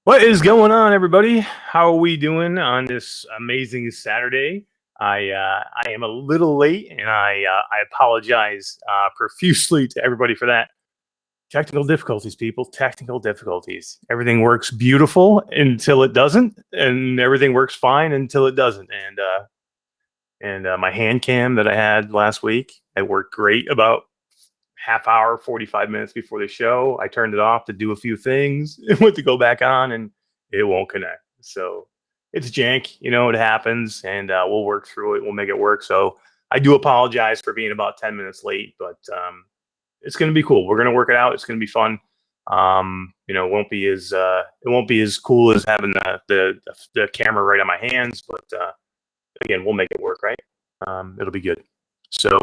What is going on, everybody? How are we doing on this amazing Saturday? I am a little late, and I apologize profusely to everybody for that. Technical difficulties, people. Technical difficulties. Everything works beautiful until it doesn't, and everything works fine until it doesn't. And my hand cam that I had last week, it worked great about half hour, 45 minutes before the show. I turned it off to do a few things. It went to go back on and it won't connect. So it's jank, it happens, and we'll work through it. We'll make it work. So I do apologize for being about 10 minutes late, but it's going to be cool. We're going to work it out. It's going to be fun. It won't be as cool as having the camera right on my hands, but again, we'll make it work, right? It'll be good. So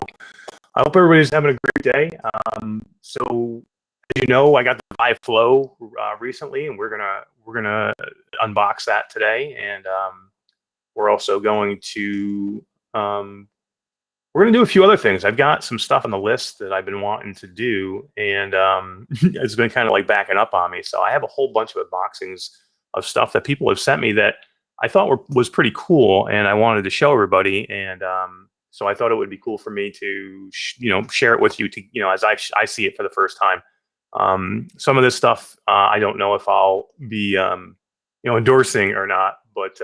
I hope everybody's having a great day. So, as you know, I got the Vive Flow recently, and we're gonna unbox that today, and we're also going to we're gonna do a few other things. I've got some stuff on the list that I've been wanting to do, and it's been kind of like backing up on me. So I have a whole bunch of unboxings of stuff that people have sent me that I thought was pretty cool, and I wanted to show everybody. And so I thought it would be cool for me to share it with you as I see it for the first time. Some of this stuff I don't know if I'll be endorsing or not, but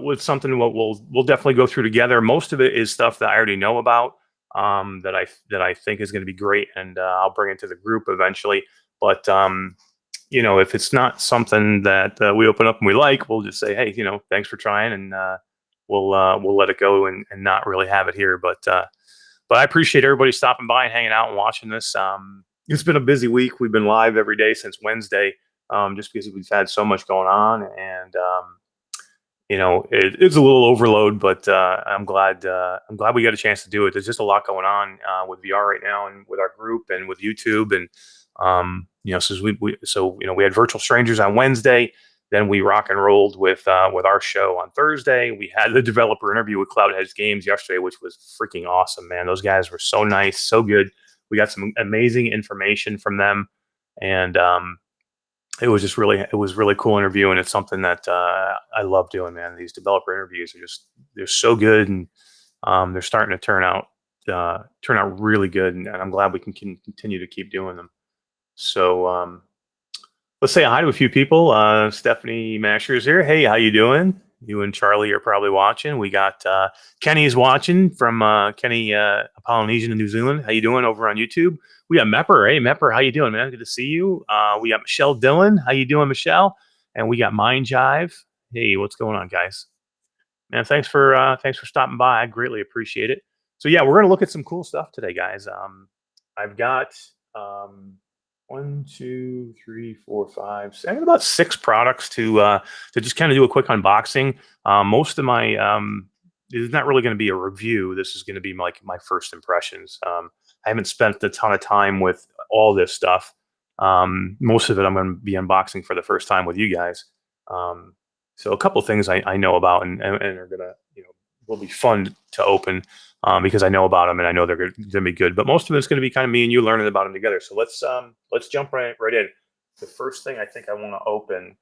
with something we'll definitely go through together. Most of it is stuff that I already know about, that I think is going to be great, and I'll bring it to the group eventually. But if it's not something that we open up and we like, we'll just say, hey, thanks for trying, and we'll let it go and not really have it here. But I appreciate everybody stopping by and hanging out and watching this. It's been a busy week. We've been live every day since Wednesday, just because we've had so much going on, and it's a little overload, but I'm glad we got a chance to do it. There's just a lot going on with VR right now, and with our group, and with YouTube, and we had Virtual Strangers on Wednesday. Then we rock and rolled with our show on Thursday. We had the developer interview with Cloudheads Games yesterday, which was freaking awesome, man. Those guys were so nice, so good. We got some amazing information from them, and it was really cool interview, and it's something that I love doing, man. These developer interviews they're so good, and they're starting to turn out really good, and I'm glad we can continue to keep doing them. So let's say hi to a few people. Stephanie Masher is here. Hey, how you doing? You and Charlie are probably watching. We got Kenny's watching from Kenny Polynesian in New Zealand. How you doing over on YouTube? We got Mepper. Hey, Mepper, how you doing, man? Good to see you. We got Michelle Dillon. How you doing, Michelle? And we got Mind Jive. Hey, what's going on, guys? Man, thanks for stopping by. I greatly appreciate it. So yeah, we're gonna look at some cool stuff today, guys. I've got one, two, three, four, five. I got about 6 products to just kind of do a quick unboxing. Most of my It's not really going to be a review. This is going to be like my first impressions. I haven't spent a ton of time with all this stuff. Most of it I'm going to be unboxing for the first time with you guys. So a couple things I know about, and are gonna will be fun to open, because I know about them and I know they're gonna be good. But most of it's gonna be kind of me and you learning about them together. So let's jump right in. The first thing I think I want to open,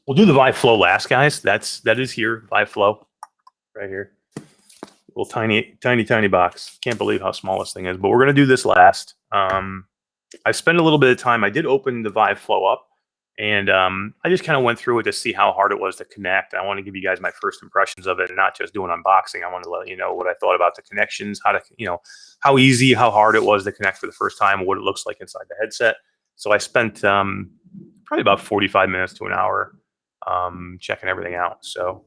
we'll do the Vive Flow last, guys. That is here, Vive Flow, right here. Little tiny box. Can't believe how small this thing is. But we're gonna do this last. I spent a little bit of time. I did open the Vive Flow up, and I just kind of went through it to see how hard it was to connect. I want to give you guys my first impressions of it, and not just do an unboxing. I want to let you know what I thought about the connections, how easy, how hard it was to connect for the first time, what it looks like inside the headset. So I spent probably about 45 minutes to an hour checking everything out. So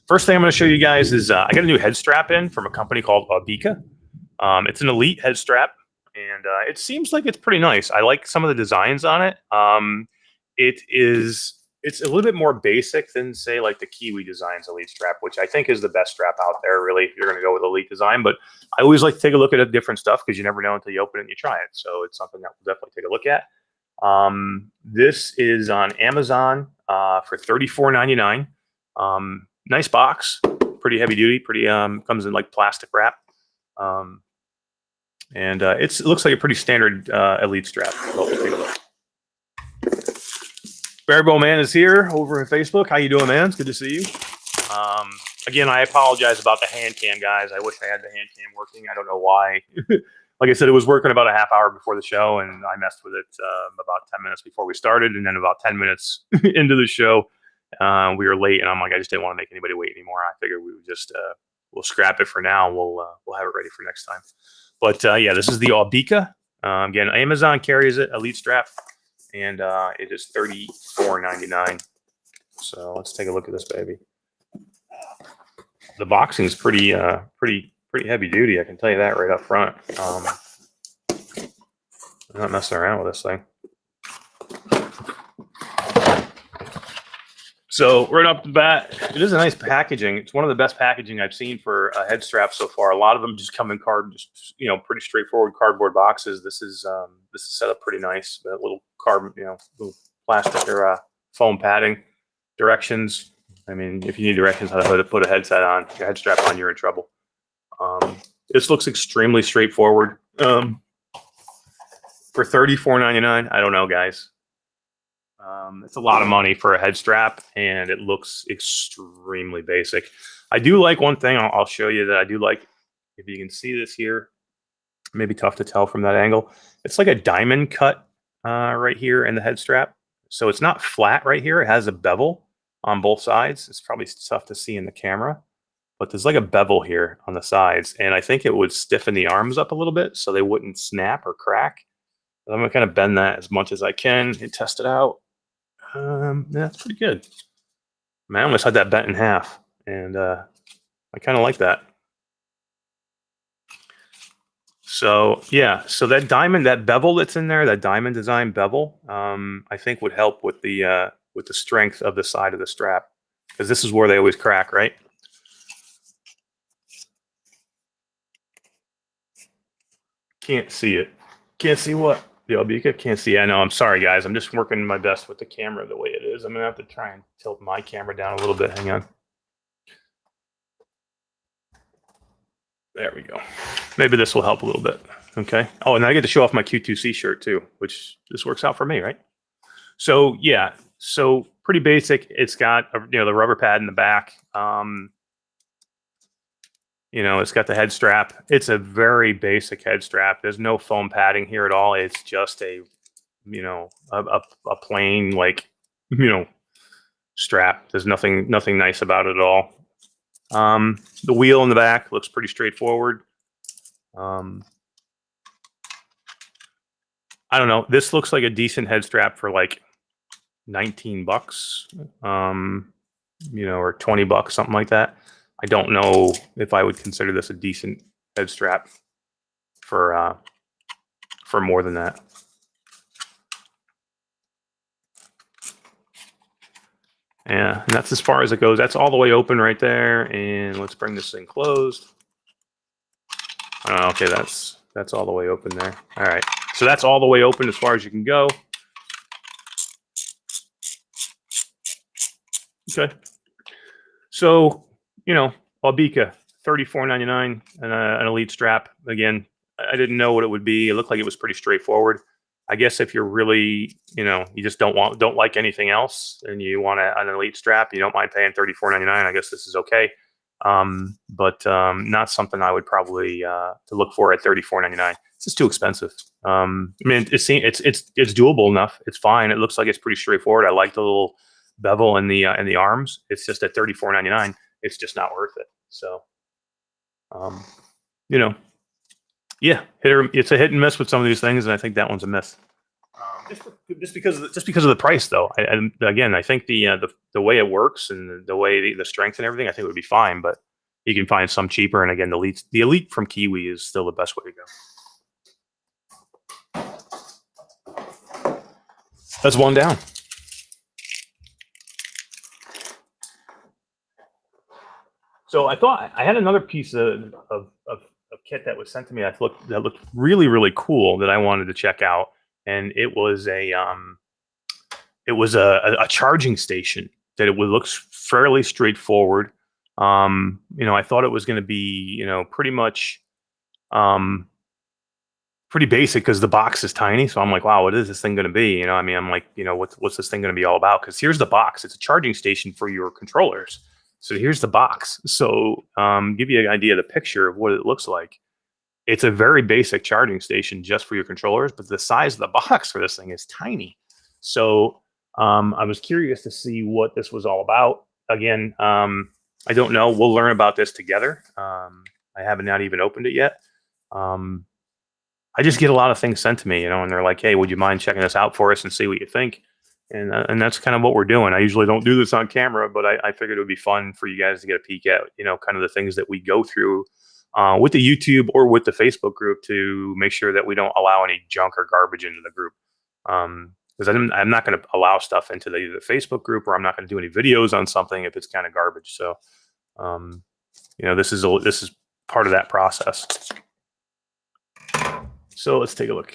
first thing I'm going to show you guys is I got a new head strap in from a company called Aubika. It's an elite head strap, and it seems like it's pretty nice. I like some of the designs on it. It's a little bit more basic than, say, like the Kiwi Designs Elite strap, which I think is the best strap out there, really, if you're going to go with Elite design. But I always like to take a look at different stuff, because you never know until you open it and you try it. So it's something that we'll definitely take a look at. This is on Amazon for $34.99. Nice box, pretty heavy duty, pretty comes in like plastic wrap. And it looks like a pretty standard Elite strap. Well, we'll take a look. Barrel Man is here over at Facebook. How you doing, man? It's good to see you. Again, I apologize about the hand cam, guys. I wish I had the hand cam working. I don't know why. Like I said, it was working about a half hour before the show, and I messed with it about 10 minutes before we started, and then about 10 minutes into the show, we were late, and I'm like, I just didn't want to make anybody wait anymore. I figured we would just we'll scrap it for now. We'll have it ready for next time. But yeah, this is the Aubika. Again, Amazon carries it, Elite strap, and it is $34.99. So let's take a look at this baby. The boxing is pretty heavy duty. I can tell you that right up front. I'm not messing around with this thing. So right off the bat, it is a nice packaging. It's one of the best packaging I've seen for a head strap so far. A lot of them just come in pretty straightforward cardboard boxes. This is set up pretty nice. A little little plastic or foam padding. Directions. I mean, if you need directions how to put a headset on, your head strap on, you're in trouble. This looks extremely straightforward. For $34.99, I don't know, guys. It's a lot of money for a head strap, and it looks extremely basic. I do like one thing. I'll show you that I do like. If you can see this here, maybe tough to tell from that angle. It's like a diamond cut right here in the head strap. So it's not flat right here. It has a bevel on both sides. It's probably tough to see in the camera, but there's like a bevel here on the sides, and I think it would stiffen the arms up a little bit so they wouldn't snap or crack. But I'm gonna kind of bend that as much as I can and test it out. That's pretty good. Man, I almost had that bent in half, and I kind of like that. So yeah, so that diamond, that bevel that's in there, that diamond design bevel, I think would help with the strength of the side of the strap, because this is where they always crack, right? Can't see it. Can't see what? The Aubika? Can't see. I know. I'm sorry, guys. I'm just working my best with the camera the way it is. I'm going to have to try and tilt my camera down a little bit. Hang on. There we go. Maybe this will help a little bit. Okay. Oh, and I get to show off my Q2C shirt too, which this works out for me, right? So yeah. So pretty basic. It's got the rubber pad in the back. It's got the head strap. It's a very basic head strap. There's no foam padding here at all. It's just a plain strap. There's nothing nice about it at all. The wheel in the back looks pretty straightforward. I don't know. This looks like a decent head strap for like $19, or $20, something like that. I don't know if I would consider this a decent head strap for more than that. Yeah, and that's as far as it goes. That's all the way open right there. And let's bring this thing closed. Okay, that's all the way open there. All right, so that's all the way open as far as you can go. Okay, so Aubika, $34.99, and an Elite strap. Again, I didn't know what it would be. It looked like it was pretty straightforward. I guess if you're really, you just don't like anything else, and you want an Elite strap, you don't mind paying $34.99. I guess this is okay, but not something I would probably to look for at $34.99. It's just too expensive. I mean, it's doable enough. It's fine. It looks like it's pretty straightforward. I like the little bevel in the arms. It's just at $34.99. It's just not worth it. So, yeah, it's a hit and miss with some of these things, and I think that one's a miss. Just because of the price, though. And again, I think the way it works and the way the strength and everything, I think it would be fine. But you can find some cheaper. And again, the Elite from Kiwi is still the best way to go. That's one down. So I thought I had another piece of kit that was sent to me that looked really, really cool that I wanted to check out, and it was a charging station that it looks fairly straightforward. I thought it was going to be pretty much pretty basic because the box is tiny. So I'm like, wow, what is this thing going to be? You know, I mean, I'm like, you know, what's this thing going to be all about? Because here's the box. It's a charging station for your controllers. So here's the box. So give you an idea of the picture of what it looks like. It's a very basic charging station just for your controllers, but the size of the box for this thing is tiny. So I was curious to see what this was all about. Again, I don't know. We'll learn about this together. I haven't not even opened it yet. I just get a lot of things sent to me, you know, and they're like, "Hey, would you mind checking this out for us and see what you think?" And that's kind of what we're doing. I usually don't do this on camera, but I figured it would be fun for you guys to get a peek at, you know, kind of the things that we go through with the YouTube or with the Facebook group to make sure that we don't allow any junk or garbage into the group. Because I'm not going to allow stuff into either the Facebook group, or I'm not going to do any videos on something if it's kind of garbage. So, you know, this is part of that process. So let's take a look.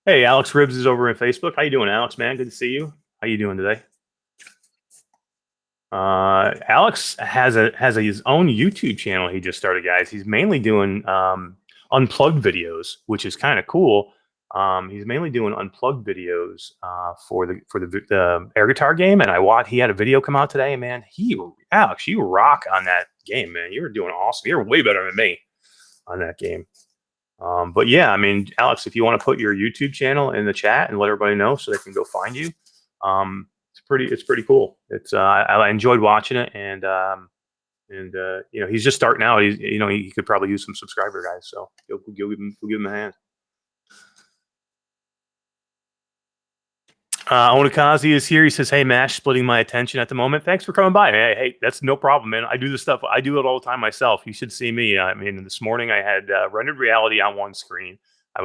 Hey, Alex Ribs is over in Facebook. How you doing, Alex, man? Good to see you. How you doing today? Alex has his own YouTube channel he just started, guys. He's mainly doing unplugged videos, which is kind of cool. He's mainly doing unplugged videos for the air guitar game, and he had a video come out today, and man, Alex, you rock on that game, man. You were doing awesome. You're way better than me on that game. But yeah, I mean, Alex, if you want to put your YouTube channel in the chat and let everybody know so they can go find you, it's pretty cool. It's I enjoyed watching it, and you know, he's just starting out. He could probably use some subscriber guys, so go give him a hand. Onikazi is here. He says, "Hey, Mash, splitting my attention at the moment. Thanks for coming by." Hey, that's no problem, man. I do this stuff. I do it all the time myself. You should see me. I mean, this morning I had rendered reality on one screen. I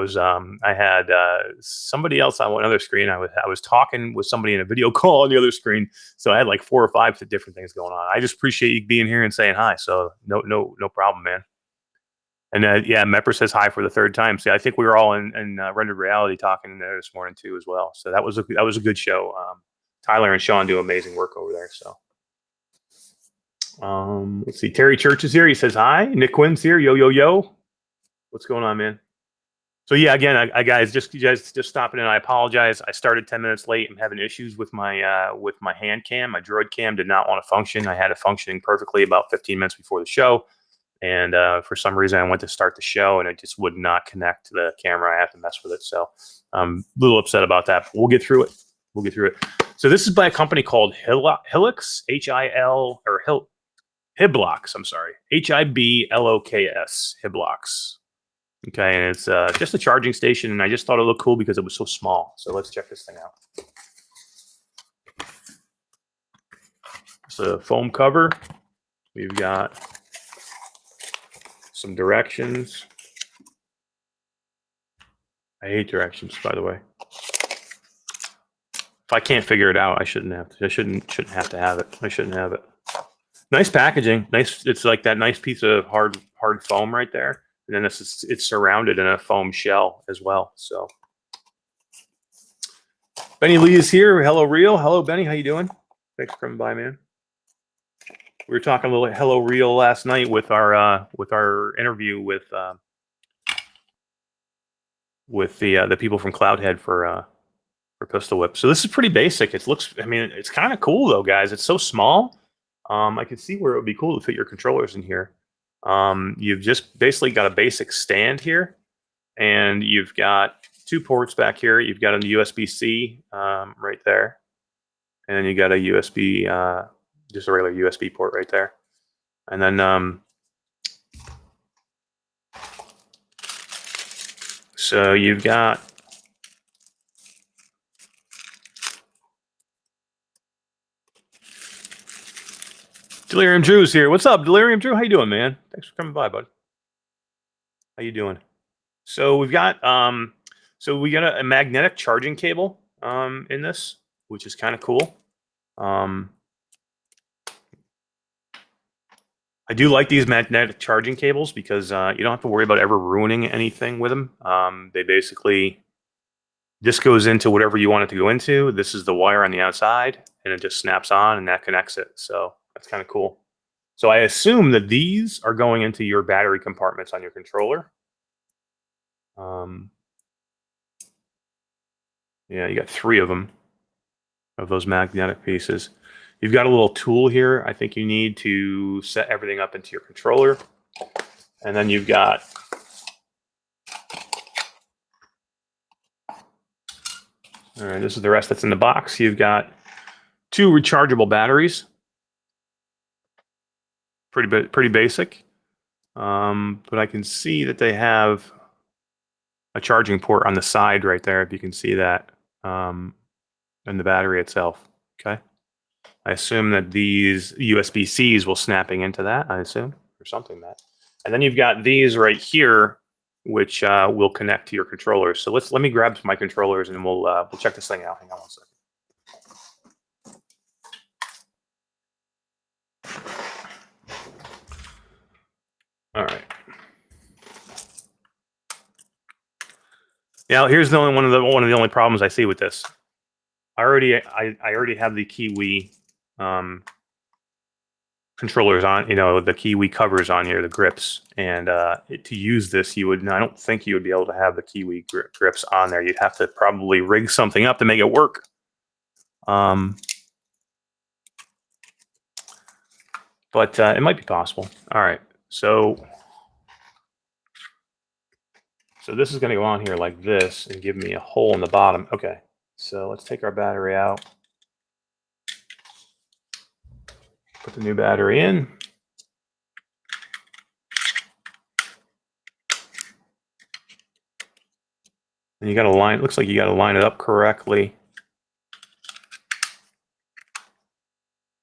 had somebody else on one other screen. I was talking with somebody in a video call on the other screen. So I had like 4 or 5 different things going on. I just appreciate you being here and saying hi. So no problem, man. And yeah, Mepper says hi for the 3rd time. See, I think we were all in rendered reality talking there this morning too as well. So that was a good show. Tyler and Sean do amazing work over there. So let's see. Terry Church is here. He says hi. Nick Quinn's here. Yo. What's going on, man? So yeah, again, I guys just stopping in. I apologize. I started 10 minutes late. I'm having issues with my hand cam. My Droid cam did not want to function. I had it functioning perfectly about 15 minutes before the show. And for some reason, I went to start the show, and it just would not connect to the camera. I have to mess with it. So I'm a little upset about that. But we'll get through it. So this is by a company called Hiblocks, Hiblocks. I'm sorry, Hiblocks, Hiblocks. Okay, and it's just a charging station, and I just thought it looked cool because it was so small. So let's check this thing out. It's a foam cover. We've got some directions. I hate directions, by the way. If I can't figure it out, I shouldn't have to have it. I shouldn't have it. Nice packaging. Nice. It's like that nice piece of hard foam right there. And then it's surrounded in a foam shell as well. So Benny Lee is here. Hello, Real. Hello, Benny. How you doing? Thanks for coming by, man. We were talking a little Hello Real last night with our interview with the people from Cloudhead for Pistol Whip. So this is pretty basic. It's kind of cool though, guys. It's so small. I can see where it would be cool to fit your controllers in here. You've just basically got a basic stand here, and you've got 2 ports back here. You've got a USB-C right there, and then you got a USB, just a regular USB port right there. And then, so you've got Delirium Drew's here. What's up, Delirium Drew? How you doing, man? Thanks for coming by, bud. How you doing? So we've got a magnetic charging cable in this, which is kind of cool. I do like these magnetic charging cables because you don't have to worry about ever ruining anything with them. This goes into whatever you want it to go into. This is the wire on the outside, and it just snaps on, and that connects it. So that's kind of cool. So I assume that these are going into your battery compartments on your controller. Yeah, you got 3 of them, of those magnetic pieces. You've got a little tool here I think you need to set everything up into your controller. And then you've got all right, this is the rest that's in the box. You've got 2 rechargeable batteries. Pretty basic. But I can see that they have a charging port on the side right there, if you can see that, and the battery itself. Okay. I assume that these USB-Cs will snapping into that, I assume, or something that. And then you've got these right here, which will connect to your controllers. So let me grab my controllers and we'll check this thing out. Hang on one second. All right. Now here's the only one of the only problems I see with this. I already have the Kiwi controllers on, you know, the Kiwi covers on here, the grips, and to use this, I don't think you would be able to have the Kiwi grips on there. You'd have to probably rig something up to make it work. But it might be possible. All right, so this is going to go on here like this and give me a hole in the bottom. Okay, so let's take our battery out. Put the new battery in. And you got to line, it looks like you got to line it up correctly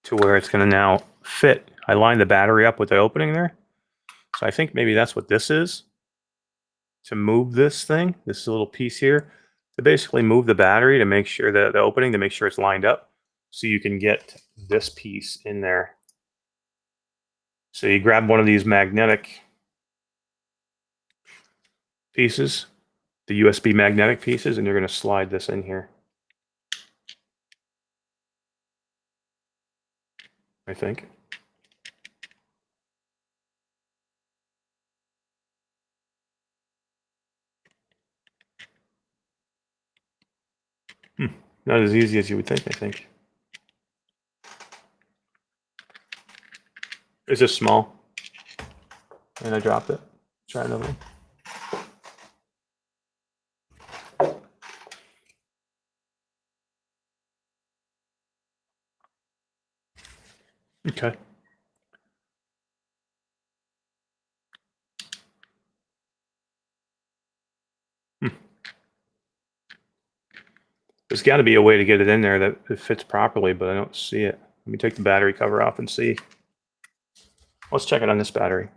to where it's going to now fit. I lined the battery up with the opening there. So I think maybe that's what this is. To move this thing, this little piece here, to basically move the battery to make sure that the opening, to make sure it's lined up so you can get this piece in there. So you grab one of these magnetic pieces, the USB magnetic pieces, and you're going to slide this in here. I think. Not as easy as you would think, I think. It's just small. And I dropped it. Try another one. Okay. There's got to be a way to get it in there that it fits properly, but I don't see it. Let me take the battery cover off and see. Let's check it on this battery.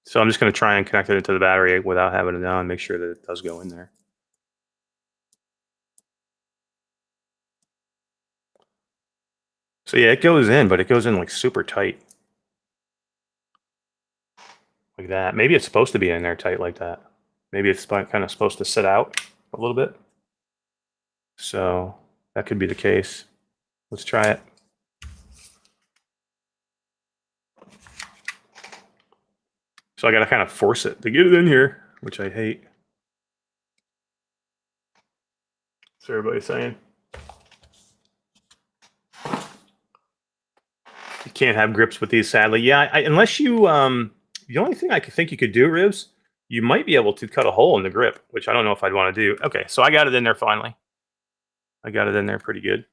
So I'm just going to try and connect it into the battery without having it on, make sure that it does go in there. So yeah, it goes in, but it goes in like super tight. Like that. Maybe it's supposed to be in there tight like that. Maybe it's kind of supposed to sit out a little bit. So that could be the case. Let's try it. So I got to kind of force it to get it in here, which I hate. What's everybody saying? You can't have grips with these, sadly. Yeah, unless you, the only thing I could think you could do, Ribs, you might be able to cut a hole in the grip, which I don't know if I'd want to do. Okay, so I got it in there finally. I got it in there pretty good.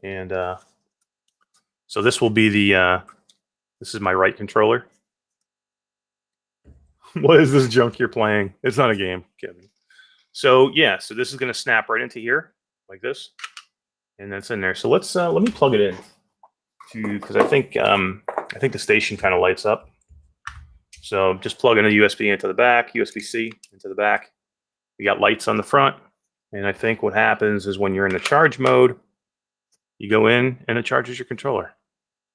And so this will be the, this is my right controller. What is this junk you're playing? It's not a game, Kevin. So yeah, so this is going to snap right into here like this, and that's in there. So let's let me plug it in because I think the station kind of lights up. So just plug in a USB into the back, USB-C into the back. We got lights on the front, and I think what happens is when you're in the charge mode, you go in and it charges your controller.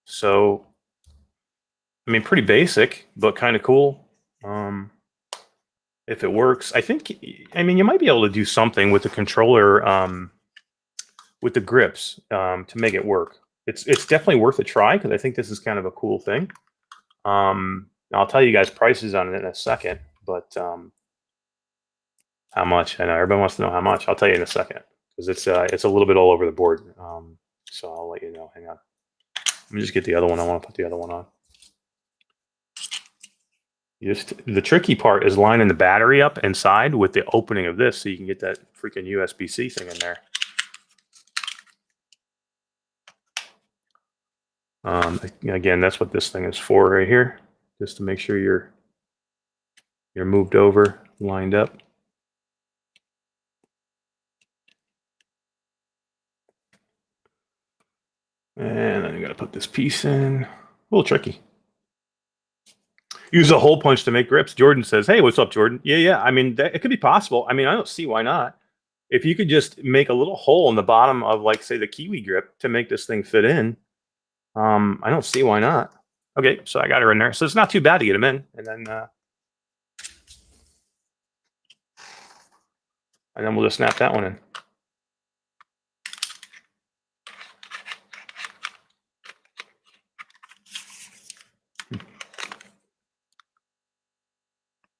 So I mean, pretty basic, but kind of cool. If it works, I mean, you might be able to do something with the controller, with the grips, to make it work. It's definitely worth a try because I think this is kind of a cool thing. I'll tell you guys prices on it in a second, but how much? I know everybody wants to know how much. I'll tell you in a second because it's a little bit all over the board. So I'll let you know. Hang on. Let me just get the other one. I want to put the other one on. The tricky part is lining the battery up inside with the opening of this, so you can get that freaking USB-C thing in there. Again, that's what this thing is for right here, just to make sure you're moved over, lined up. And then you got to put this piece in. A little tricky. Use a hole punch to make grips. Jordan says, "Hey, what's up, Jordan?" Yeah. I mean, it could be possible. I mean, I don't see why not. If you could just make a little hole in the bottom of, like, say, the Kiwi grip to make this thing fit in, I don't see why not. Okay, so I got her in there. So it's not too bad to get them in. And then we'll just snap that one in.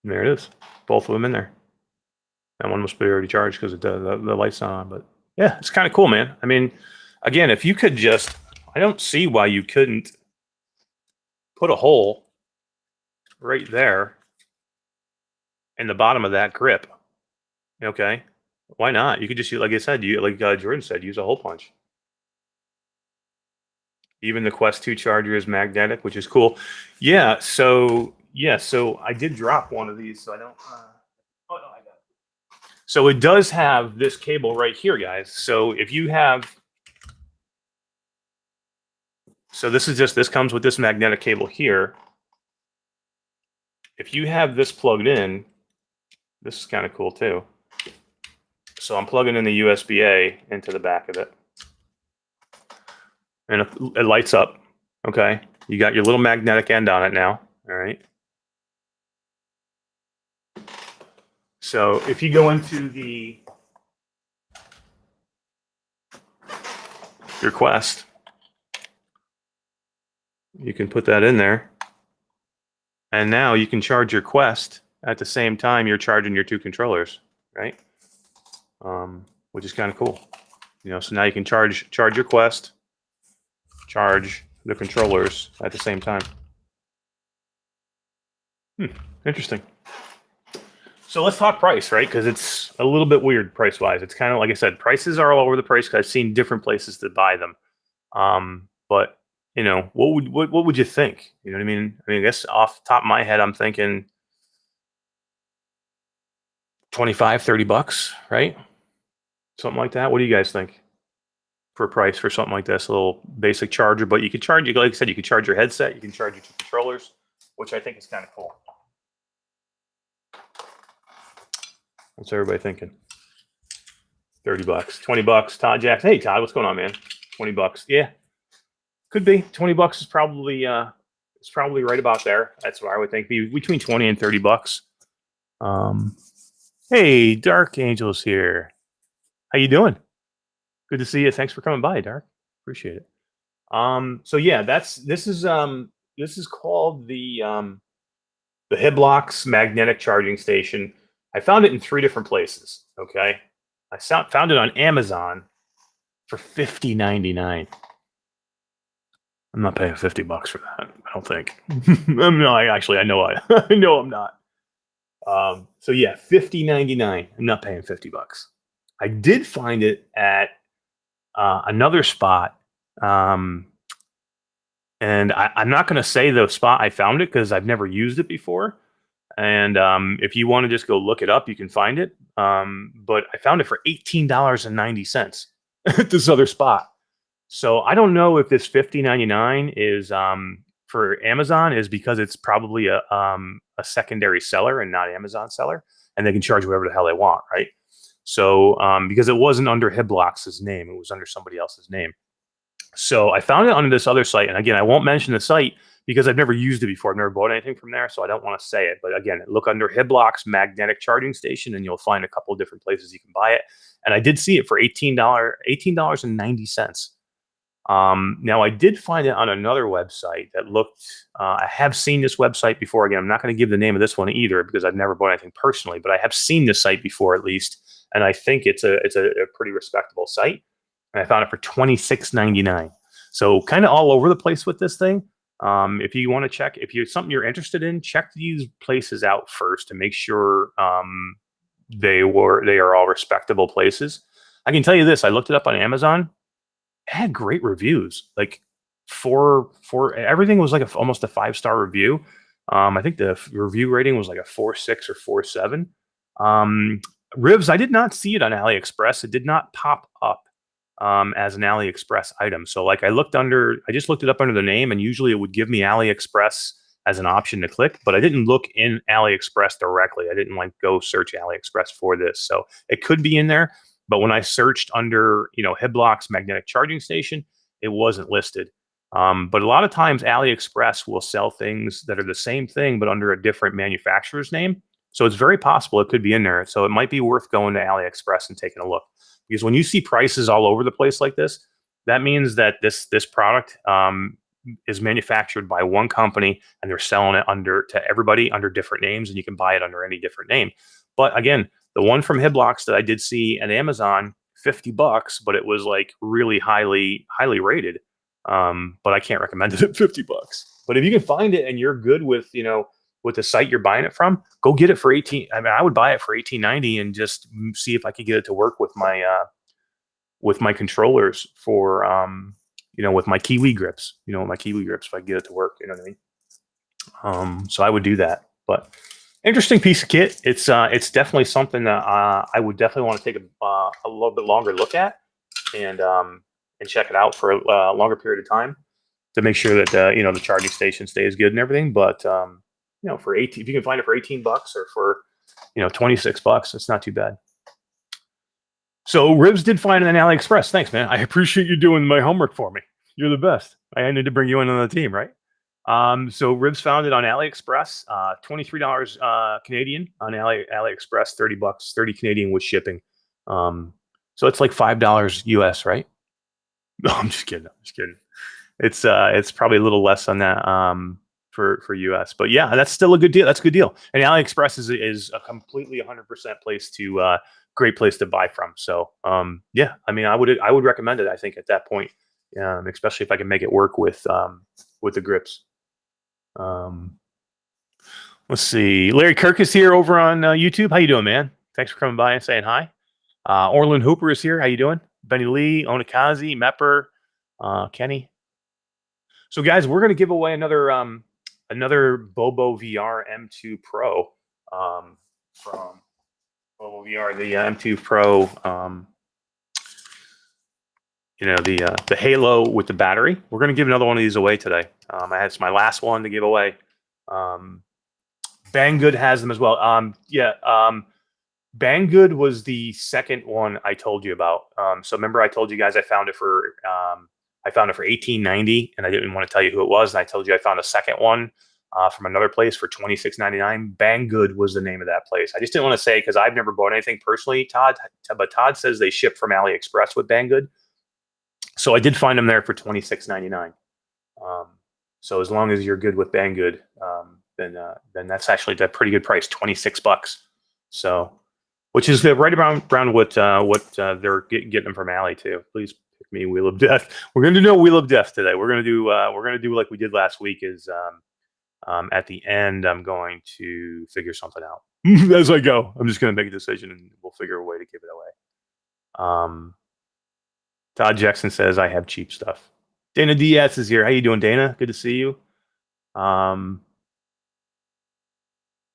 And there it is. Both of them in there. That one must be already charged because the light's not on. But yeah, it's kind of cool, man. I mean, again, if you could just, I don't see why you couldn't put a hole right there in the bottom of that grip. Okay, why not? You could just, like I said, like Jordan said, use a hole punch. Even the Quest 2 charger is magnetic, which is cool. Yeah, so I did drop one of these, so I don't. Oh no, I got it. So it does have this cable right here, guys. So if you have, so this comes with this magnetic cable here. If you have this plugged in, this is kind of cool too. So I'm plugging in the USB-A into the back of it, and it lights up. Okay, you got your little magnetic end on it now. All right. So if you go into your Quest, you can put that in there, and now you can charge your Quest at the same time you're charging your two controllers, right? Which is kind of cool. You know, so now you can charge your Quest, charge the controllers at the same time. Interesting. So let's talk price, right? Because it's a little bit weird price-wise. It's kind of, like I said, prices are all over the place because I've seen different places to buy them. But you know, what would you think? You know what I mean? I mean, I guess off the top of my head, I'm thinking $25-30, right? Something like that. What do you guys think for a price for something like this? A little basic charger, but you could charge, like I said, you can charge your headset, you can charge your two controllers, which I think is kind of cool. What's everybody thinking? $30, $20. Todd Jackson. Hey Todd, what's going on, man? $20. Yeah, could be. $20 is probably right about there. That's what I would think. Be between $20 and $30. Hey, Dark Angel's here. How you doing? Good to see you. Thanks for coming by, Dark. Appreciate it. So yeah, this is called the Hiblocks magnetic charging station. I found it in 3 different places. Okay, I found it on Amazon for $50.99. I'm not paying $50 for that. I don't think. No, I know I know I'm not. So yeah, $50.99. I'm not paying $50. I did find it at another spot, and I'm not going to say the spot I found it because I've never used it before. And if you want to just go look it up, you can find it. But I found it for $18.90 at this other spot. So I don't know if this $50.99 is for Amazon is because it's probably a secondary seller and not Amazon seller, and they can charge whatever the hell they want, right? So because it wasn't under Hiblocks' name, it was under somebody else's name. So I found it on this other site, and again, I won't mention the site because I've never used it before. I've never bought anything from there, so I don't want to say it. But again, look under Hiblocks magnetic charging station, and you'll find a couple of different places you can buy it. And I did see it for $18.90. Now, I did find it on another website that looked. I have seen this website before. Again, I'm not going to give the name of this one either because I've never bought anything personally, but I have seen this site before at least, and I think it's a pretty respectable site. And I found it for $26.99. So kind of all over the place with this thing. If you want to check, if you're something you're interested in, check these places out first to make sure they are all respectable places. I can tell you this: I looked it up on Amazon. It had great reviews. Like for everything was like almost a 5-star review. I think the review rating was like a 4.6 or 4.7. Ribs, I did not see it on AliExpress. It did not pop up as an AliExpress item. So like I just looked it up under the name, and usually it would give me AliExpress as an option to click, but I didn't look in AliExpress directly. I didn't like go search AliExpress for this. So it could be in there, but when I searched under, Hiblocks magnetic charging station, it wasn't listed. But a lot of times AliExpress will sell things that are the same thing, but under a different manufacturer's name. So it's very possible it could be in there. So it might be worth going to AliExpress and taking a look. Because when you see prices all over the place like this, that means that this product is manufactured by one company and they're selling it to everybody under different names, and you can buy it under any different name. But again, the one from Hiblocks that I did see at Amazon, $50, but it was like really highly rated. But I can't recommend it at $50. But if you can find it and you're good with with the site you're buying it from, go get it for 18. I mean, I would buy it for $18.90 and just see if I could get it to work with my controllers for with my Kiwi grips. My Kiwi grips, if I get it to work, you know what I mean. So I would do that. But interesting piece of kit. It's definitely something that I would definitely want to take a little bit longer look at and check it out for a longer period of time to make sure that the charging station stays good and everything. But for 18, if you can find it for $18 or for $26, it's not too bad. So Ribs did find it on AliExpress. Thanks, man. I appreciate you doing my homework for me. You're the best. I need to bring you in on the team, right? So Ribs found it on AliExpress, $23 Canadian on AliExpress, $30, 30 Canadian with shipping. So it's like $5 US, right? No, I'm just kidding. It's probably a little less than that for US, but yeah, that's still a good deal. That's a good deal. And AliExpress is a completely 100% great place to buy from. So yeah, I mean, I would recommend it. I think at that point, especially if I can make it work with the grips. Let's see. Larry Kirk is here over on YouTube. How you doing, man? Thanks for coming by and saying hi. Orlin Hooper is here. How you doing? Benny Lee, Onikazi, Mepper, Kenny. So guys, we're going to give away another Bobovr M2 Pro from Bobovr, the M2 Pro. The Halo with the battery. We're going to give another one of these away today. It's my last one to give away. Banggood has them as well. Banggood was the second one I told you about. So remember I told you guys I found it for $18.90, and I didn't want to tell you who it was. And I told you I found a second one from another place for $26.99. Banggood was the name of that place. I just didn't want to say because I've never bought anything personally, Todd. But Todd says they ship from AliExpress with Banggood. So I did find them there for $26.99. So as long as you're good with Banggood, then that's actually a pretty good price, $26. So, which is right around what they're getting them from Ali too. Please pick me, Wheel of Death. We're gonna do Wheel of Death today. We're gonna do like we did last week. Is at the end, I'm going to figure something out as I go. I'm just gonna make a decision and we'll figure a way to give it away. Todd Jackson says I have cheap stuff. Dana Diaz is here. How you doing, Dana? Good to see you.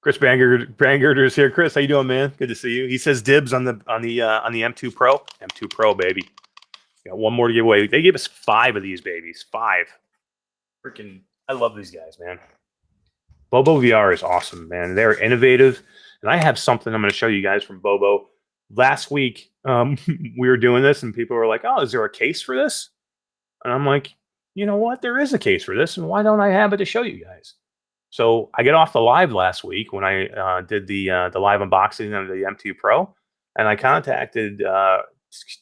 Chris Bangert is here. Chris, how you doing, man? Good to see you. He says dibs on the M2 Pro. M2 Pro, baby. Got one more to give away. They gave us 5 of these babies. 5. Freaking, I love these guys, man. Bobovr is awesome, man. They're innovative, and I have something I'm going to show you guys from Bobo. Last week, we were doing this, and people were like, "Oh, is there a case for this?" And I'm like, "You know what? There is a case for this, and why don't I have it to show you guys?" So I get off the live last week when I did the live unboxing of the M2 Pro, and I contacted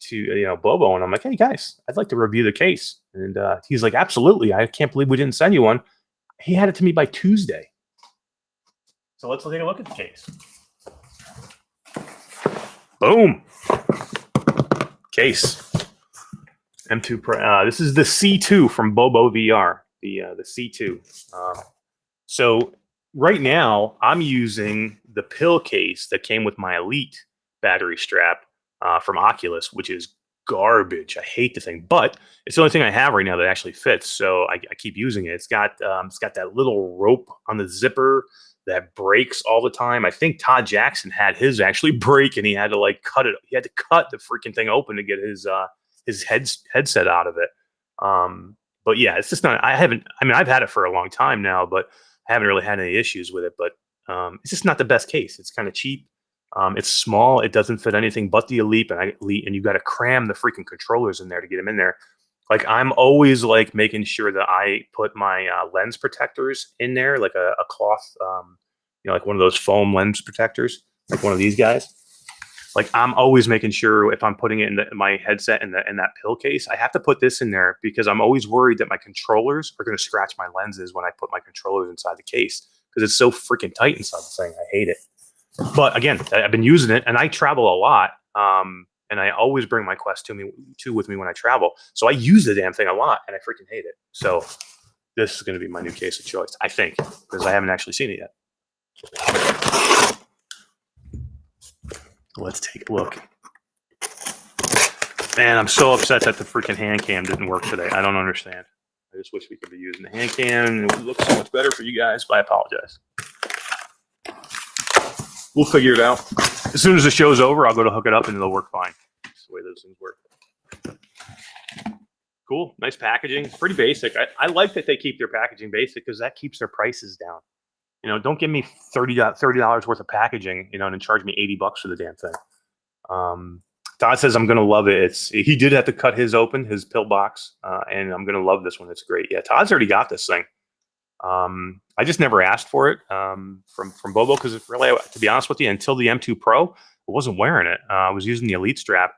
to Bobo, and I'm like, hey guys, I'd like to review the case, and he's like, absolutely. I can't believe we didn't send you one. He had it to me by Tuesday. So let's take a look at the case. Boom. Case. M2 Pro. This is the C2 from Bobovr, the C2. So right now, I'm using the pill case that came with my Elite battery strap from Oculus, which is garbage. I hate the thing, but it's the only thing I have right now that actually fits. So I keep using it. It's got that little rope on the zipper that breaks all the time. I think Todd Jackson had his actually break, and he had to like cut it. He had to cut the freaking thing open to get his headset out of it. But yeah, it's just not. I mean, I've had it for a long time now, but I haven't really had any issues with it. But it's just not the best case. It's kind of cheap. It's small. It doesn't fit anything but the Elite, and you got to cram the freaking controllers in there to get them in there. Like I'm always like making sure that I put my lens protectors in there, like a cloth, like one of those foam lens protectors, like one of these guys. Like I'm always making sure if I'm putting it in my headset in that pill case, I have to put this in there because I'm always worried that my controllers are going to scratch my lenses when I put my controllers inside the case because it's so freaking tight inside the thing. I hate it. But again, I've been using it, and I travel a lot. And I always bring my Quest 2 with me when I travel. So I use the damn thing a lot, and I freaking hate it. So this is going to be my new case of choice, I think, because I haven't actually seen it yet. Let's take a look. Man, I'm so upset that the freaking hand cam didn't work today. I don't understand. I just wish we could be using the hand cam. It would look so much better for you guys, but I apologize. We'll figure it out. As soon as the show's over, I'll go to hook it up, and it'll work fine. That's the way those things work. Cool. Nice packaging. It's pretty basic. I like that they keep their packaging basic because that keeps their prices down. Don't give me $30 worth of packaging, and then charge me $80 for the damn thing. Todd says I'm gonna love it. He did have to cut his open, his pill box, and I'm gonna love this one. It's great. Yeah, Todd's already got this thing. I just never asked for it from Bobo because really, to be honest with you, until the M2 Pro, I wasn't wearing it. I was using the Elite strap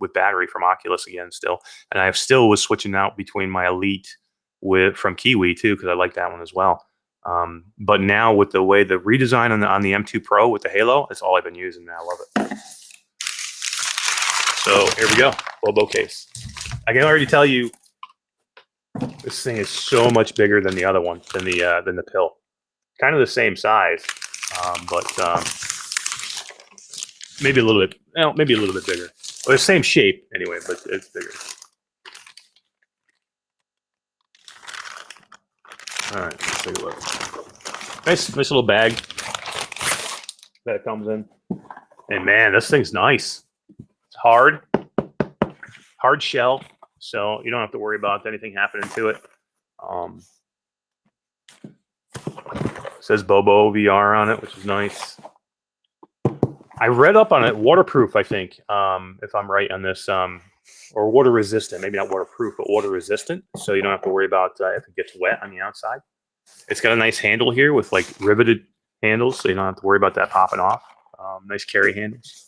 with battery from Oculus again still, and I still was switching out between my Elite from Kiwi too because I like that one as well. But now with the way the redesign on the M2 Pro with the Halo, it's all I've been using, and I love it. So here we go, Bobo case. I can already tell you, this thing is so much bigger than the other one, than the pill. Kind of the same size, but maybe a little bit, maybe a little bit bigger. Well, the same shape anyway, but it's bigger. All right, let's take a look. Nice little bag that it comes in. And man, this thing's nice. It's hard shell. So you don't have to worry about anything happening to it. It says Bobovr on it, which is nice. I read up on it, waterproof, I think, if I'm right on this, or water resistant. Maybe not waterproof, but water resistant. So you don't have to worry about if it gets wet on the outside. It's got a nice handle here with like riveted handles, so you don't have to worry about that popping off. Nice carry handles.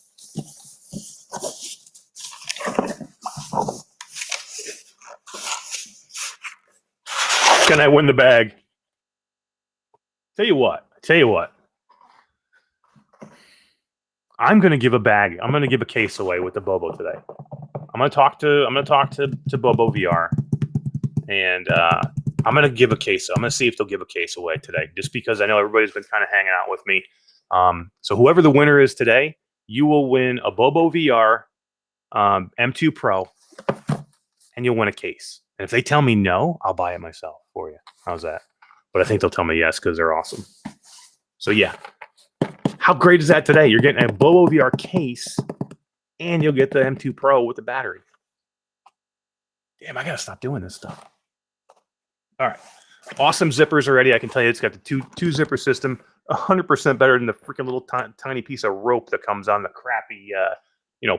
Can I win the bag? Tell you what. I'm gonna give a case away with the Bobo today. I'm gonna talk to Bobovr, and I'm gonna give a case. I'm gonna see if they'll give a case away today, just because I know everybody's been kind of hanging out with me. So whoever the winner is today, you will win a Bobovr M2 Pro, and you'll win a case. And if they tell me no, I'll buy it myself for you. How's that? But I think they'll tell me yes because they're awesome. So yeah, how great is that today? You're getting a Bobovr case, and you'll get the M2 Pro with the battery. Damn, I gotta stop doing this stuff. All right, awesome zippers already. I can tell you, it's got the two zipper system, 100% better than the freaking little tiny piece of rope that comes on the crappy,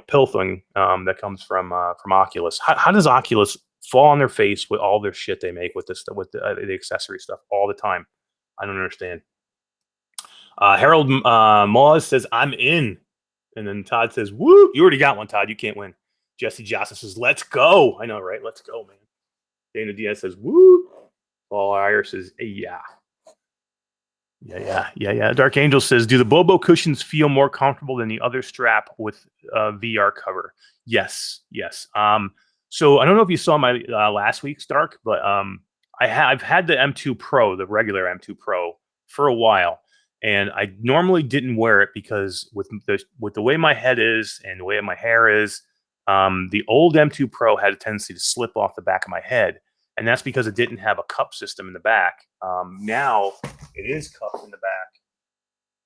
pill thing that comes from Oculus. How does Oculus fall on their face with all their shit they make with this stuff, with the accessory stuff all the time? I don't understand. Harold Moaz says, I'm in. And then Todd says, woo, you already got one, Todd. You can't win. Jesse Johnson says, let's go. I know, right? Let's go, man. Dana Diaz says, woo. Paul Iyer says, yeah. Yeah. Dark Angel says, do the Bobo cushions feel more comfortable than the other strap with VR cover? Yes. So I don't know if you saw my last week's Dark, but I've had the M2 Pro, the regular M2 Pro, for a while, and I normally didn't wear it because with the way my head is and the way my hair is, the old M2 Pro had a tendency to slip off the back of my head. And that's because it didn't have a cup system in the back. Now it is cupped in the back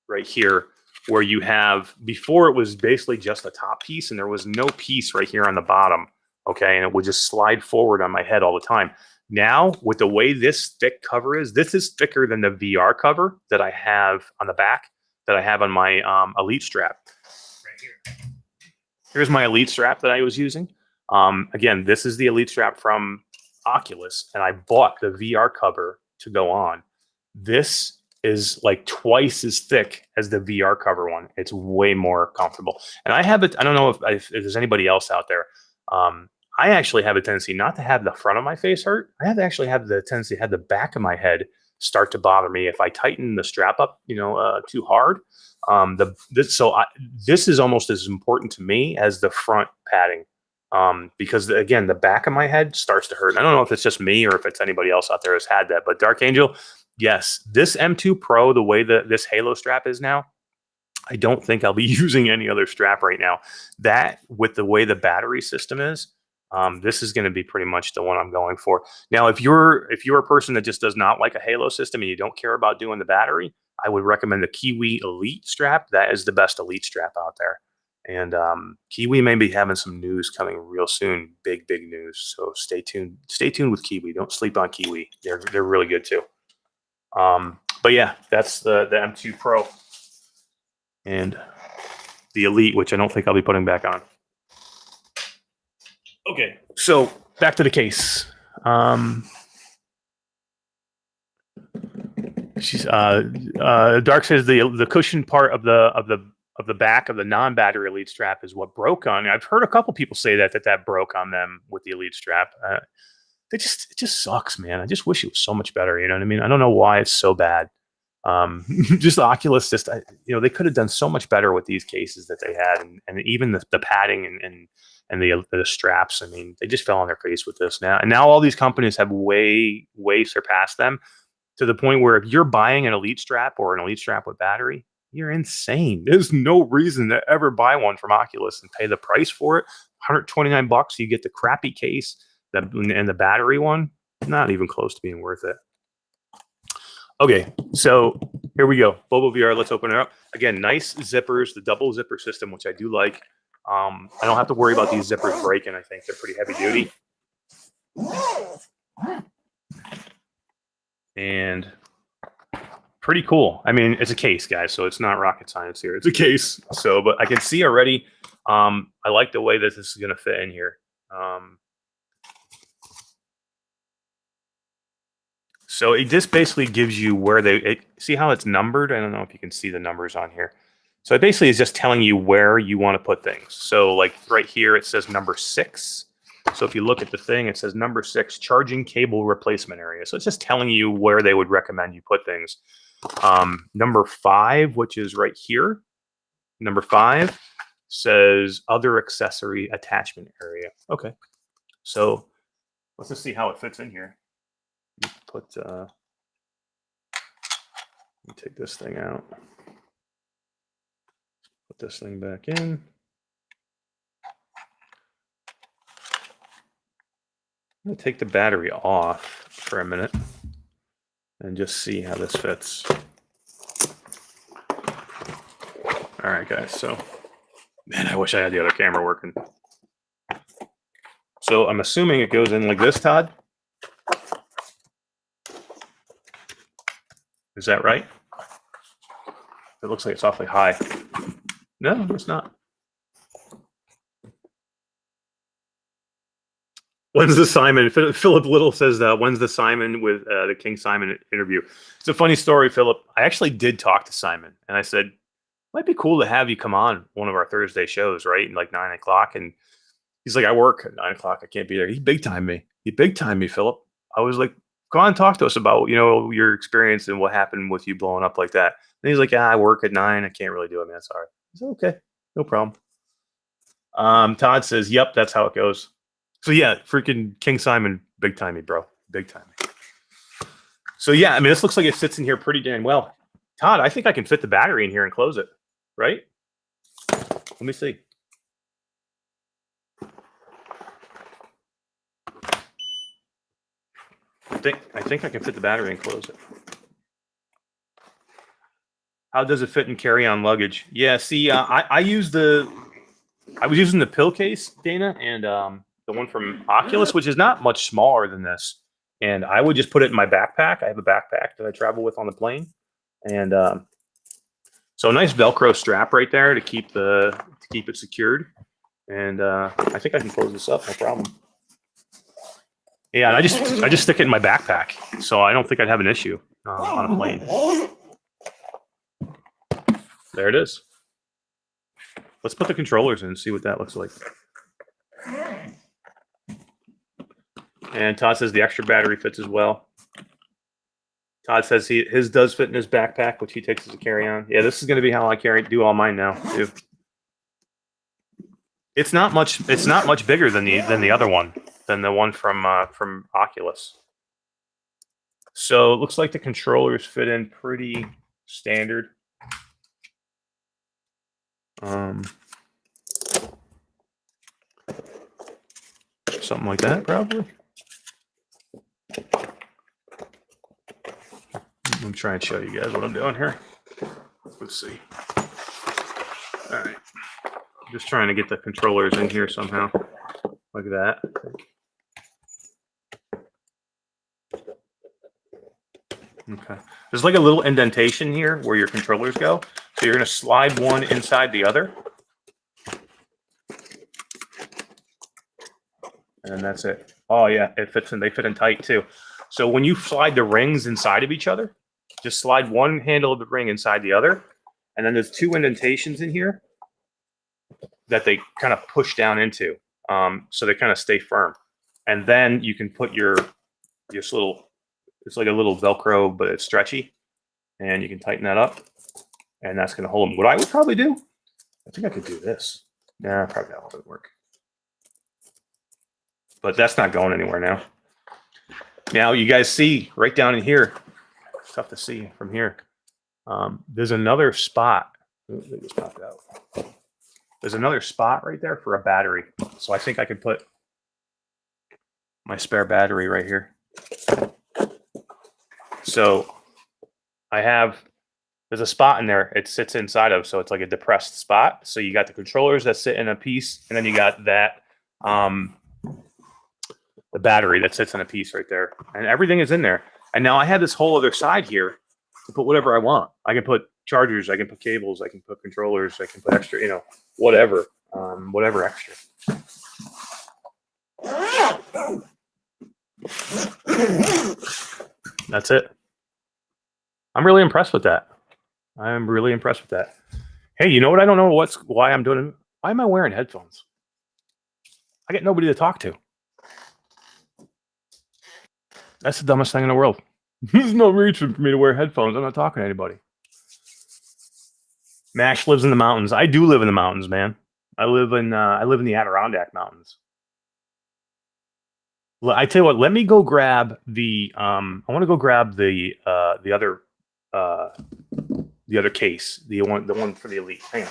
right here, where you have, before it was basically just a top piece and there was no piece right here on the bottom. Okay. And it would just slide forward on my head all the time. Now with the way this thick cover is, this is thicker than the VR cover that I have on the back that I have on my Elite strap right here. Here's my Elite strap that I was using. Again, this is the Elite strap from Oculus, and I bought the VR cover to go on. This is like twice as thick as the VR cover one. It's way more comfortable. And I have it, I don't know if there's anybody else out there. I actually have a tendency not to have the front of my face hurt. I have to actually have the tendency to have the back of my head start to bother me if I tighten the strap up, too hard. This is almost as important to me as the front padding. Because again, the back of my head starts to hurt. I don't know if it's just me or if it's anybody else out there who's had that, but Dark Angel, yes, this M2 Pro, the way that this Halo strap is now, I don't think I'll be using any other strap right now. That, with the way the battery system is, this is going to be pretty much the one I'm going for. Now, if you're a person that just does not like a Halo system and you don't care about doing the battery, I would recommend the Kiwi Elite strap. That is the best Elite strap out there. And Kiwi may be having some news coming real soon. Big news. So stay tuned. Stay tuned with Kiwi. Don't sleep on Kiwi. They're really good too. But yeah, that's the M2 Pro and the Elite, which I don't think I'll be putting back on. Okay, so back to the case. She's Dark says the cushion part of the back of the non-battery Elite strap is what broke on. I've heard a couple people say that broke on them with the Elite strap. It just sucks, man. I just wish it was so much better. You know what I mean? I don't know why it's so bad. Just Oculus, they could have done so much better with these cases that they had, and even the padding and the straps. I mean, they just fell on their face with this now. And now all these companies have way surpassed them to the point where if you're buying an Elite strap or an Elite strap with battery, you're insane. There's no reason to ever buy one from Oculus and pay the price for it. $129, you get the crappy case and the battery one. Not even close to being worth it. Okay, so here we go. Bobo VR, let's open it up. Again, nice zippers, the double zipper system, which I do like. I don't have to worry about these zippers breaking. I think they're pretty heavy duty. And pretty cool. I mean, it's a case, guys, so it's not rocket science here. It's a case. So, but I can see already, I like the way that this is going to fit in here. So it just basically gives you where see how it's numbered? I don't know if you can see the numbers on here. So it basically is just telling you where you want to put things. So like right here, it says number 6. So if you look at the thing, it says number 6, charging cable replacement area. So it's just telling you where they would recommend you put things. Number 5, which is right here. Number 5 says other accessory attachment area. Okay. So let's just see how it fits in here. Let me take this thing out. Put this thing back in. I'm going to take the battery off for a minute and just see how this fits. All right, guys. So, man, I wish I had the other camera working. So I'm assuming it goes in like this, Todd. Is that right? It looks like it's awfully high. No, it's not. When's the Simon? Philip Little says, when's the Simon with the King Simon interview? It's a funny story, Philip. I actually did talk to Simon, and I said, Might be cool to have you come on one of our Thursday shows, right? Like 9 o'clock. And he's like, I work at 9 o'clock. I can't be there. He big time me. He big time me, Philip. I was like, come on and talk to us about, your experience and what happened with you blowing up like that. And he's like, yeah, I work at 9. I can't really do it, man. Sorry. I said, okay, no problem. Todd says, yep, that's how it goes. So yeah, freaking King Simon, big time me, bro. Big time me. So yeah, I mean, this looks like it fits in here pretty damn well. Todd, I think I can fit the battery in here and close it, right? Let me see. I think I can fit the battery and close it. How does it fit in carry-on luggage? Yeah, see, I was using the pill case, Dana, and the one from Oculus, which is not much smaller than this. And I would just put it in my backpack. I have a backpack that I travel with on the plane, and so a nice Velcro strap right there to keep it secured. And I think I can close this up, no problem. Yeah, and I just stick it in my backpack, so I don't think I'd have an issue on a plane. There it is. Let's put the controllers in and see what that looks like. And Todd says the extra battery fits as well. Todd says his does fit in his backpack, which he takes as a carry-on. Yeah, this is going to be how I do all mine now too. It's not much bigger than the other one, than the one from Oculus. So it looks like the controllers fit in pretty standard. Something like that, probably. Let me try and show you guys what I'm doing here. Let's see. All right. Just trying to get the controllers in here somehow. Like that. Okay. There's like a little indentation here where your controllers go. So you're going to slide one inside the other. And that's it. Oh yeah, it fits in. They fit in tight too. So when you slide the rings inside of each other, just slide one handle of the ring inside the other, and then there's two indentations in here that they kind of push down into, so they kind of stay firm. And then you can put your little, it's like a little Velcro, but it's stretchy, and you can tighten that up, and that's going to hold them. What I would probably do, I think I could do this. Nah, probably that won't work. But that's not going anywhere now. Now you guys see right down in here, it's tough to see from here. There's another spot. They just popped out. There's another spot right there for a battery. So I think I could put my spare battery right here. So there's a spot in there it sits inside of, so it's like a depressed spot. So you got the controllers that sit in a piece, and then you got that the battery that sits in a piece right there, and everything is in there. And now I have this whole other side here to put whatever I want. I can put chargers, I can put cables, I can put controllers, I can put extra, whatever, whatever extra. That's it. I'm really impressed with that. I'm really impressed with that. Hey, you know what? I don't know why I'm doing it. Why am I wearing headphones? I get nobody to talk to. That's the dumbest thing in the world. There's no reason for me to wear headphones. I'm not talking to anybody. Mash lives in the mountains. I do live in the mountains, man. I live in the Adirondack Mountains. I tell you what, let me go grab the I want to go grab the other case, the one for the Elite. Hang on.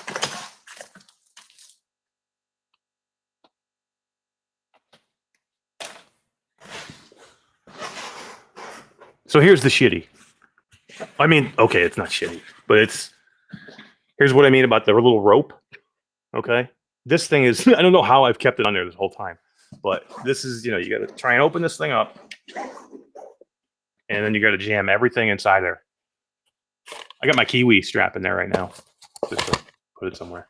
So here's the shitty. I mean, okay, it's not shitty, but here's what I mean about the little rope. Okay. This thing is, I don't know how I've kept it on there this whole time, but this is, you got to try and open this thing up, and then you got to jam everything inside there. I got my Kiwi strap in there right now, just to put it somewhere.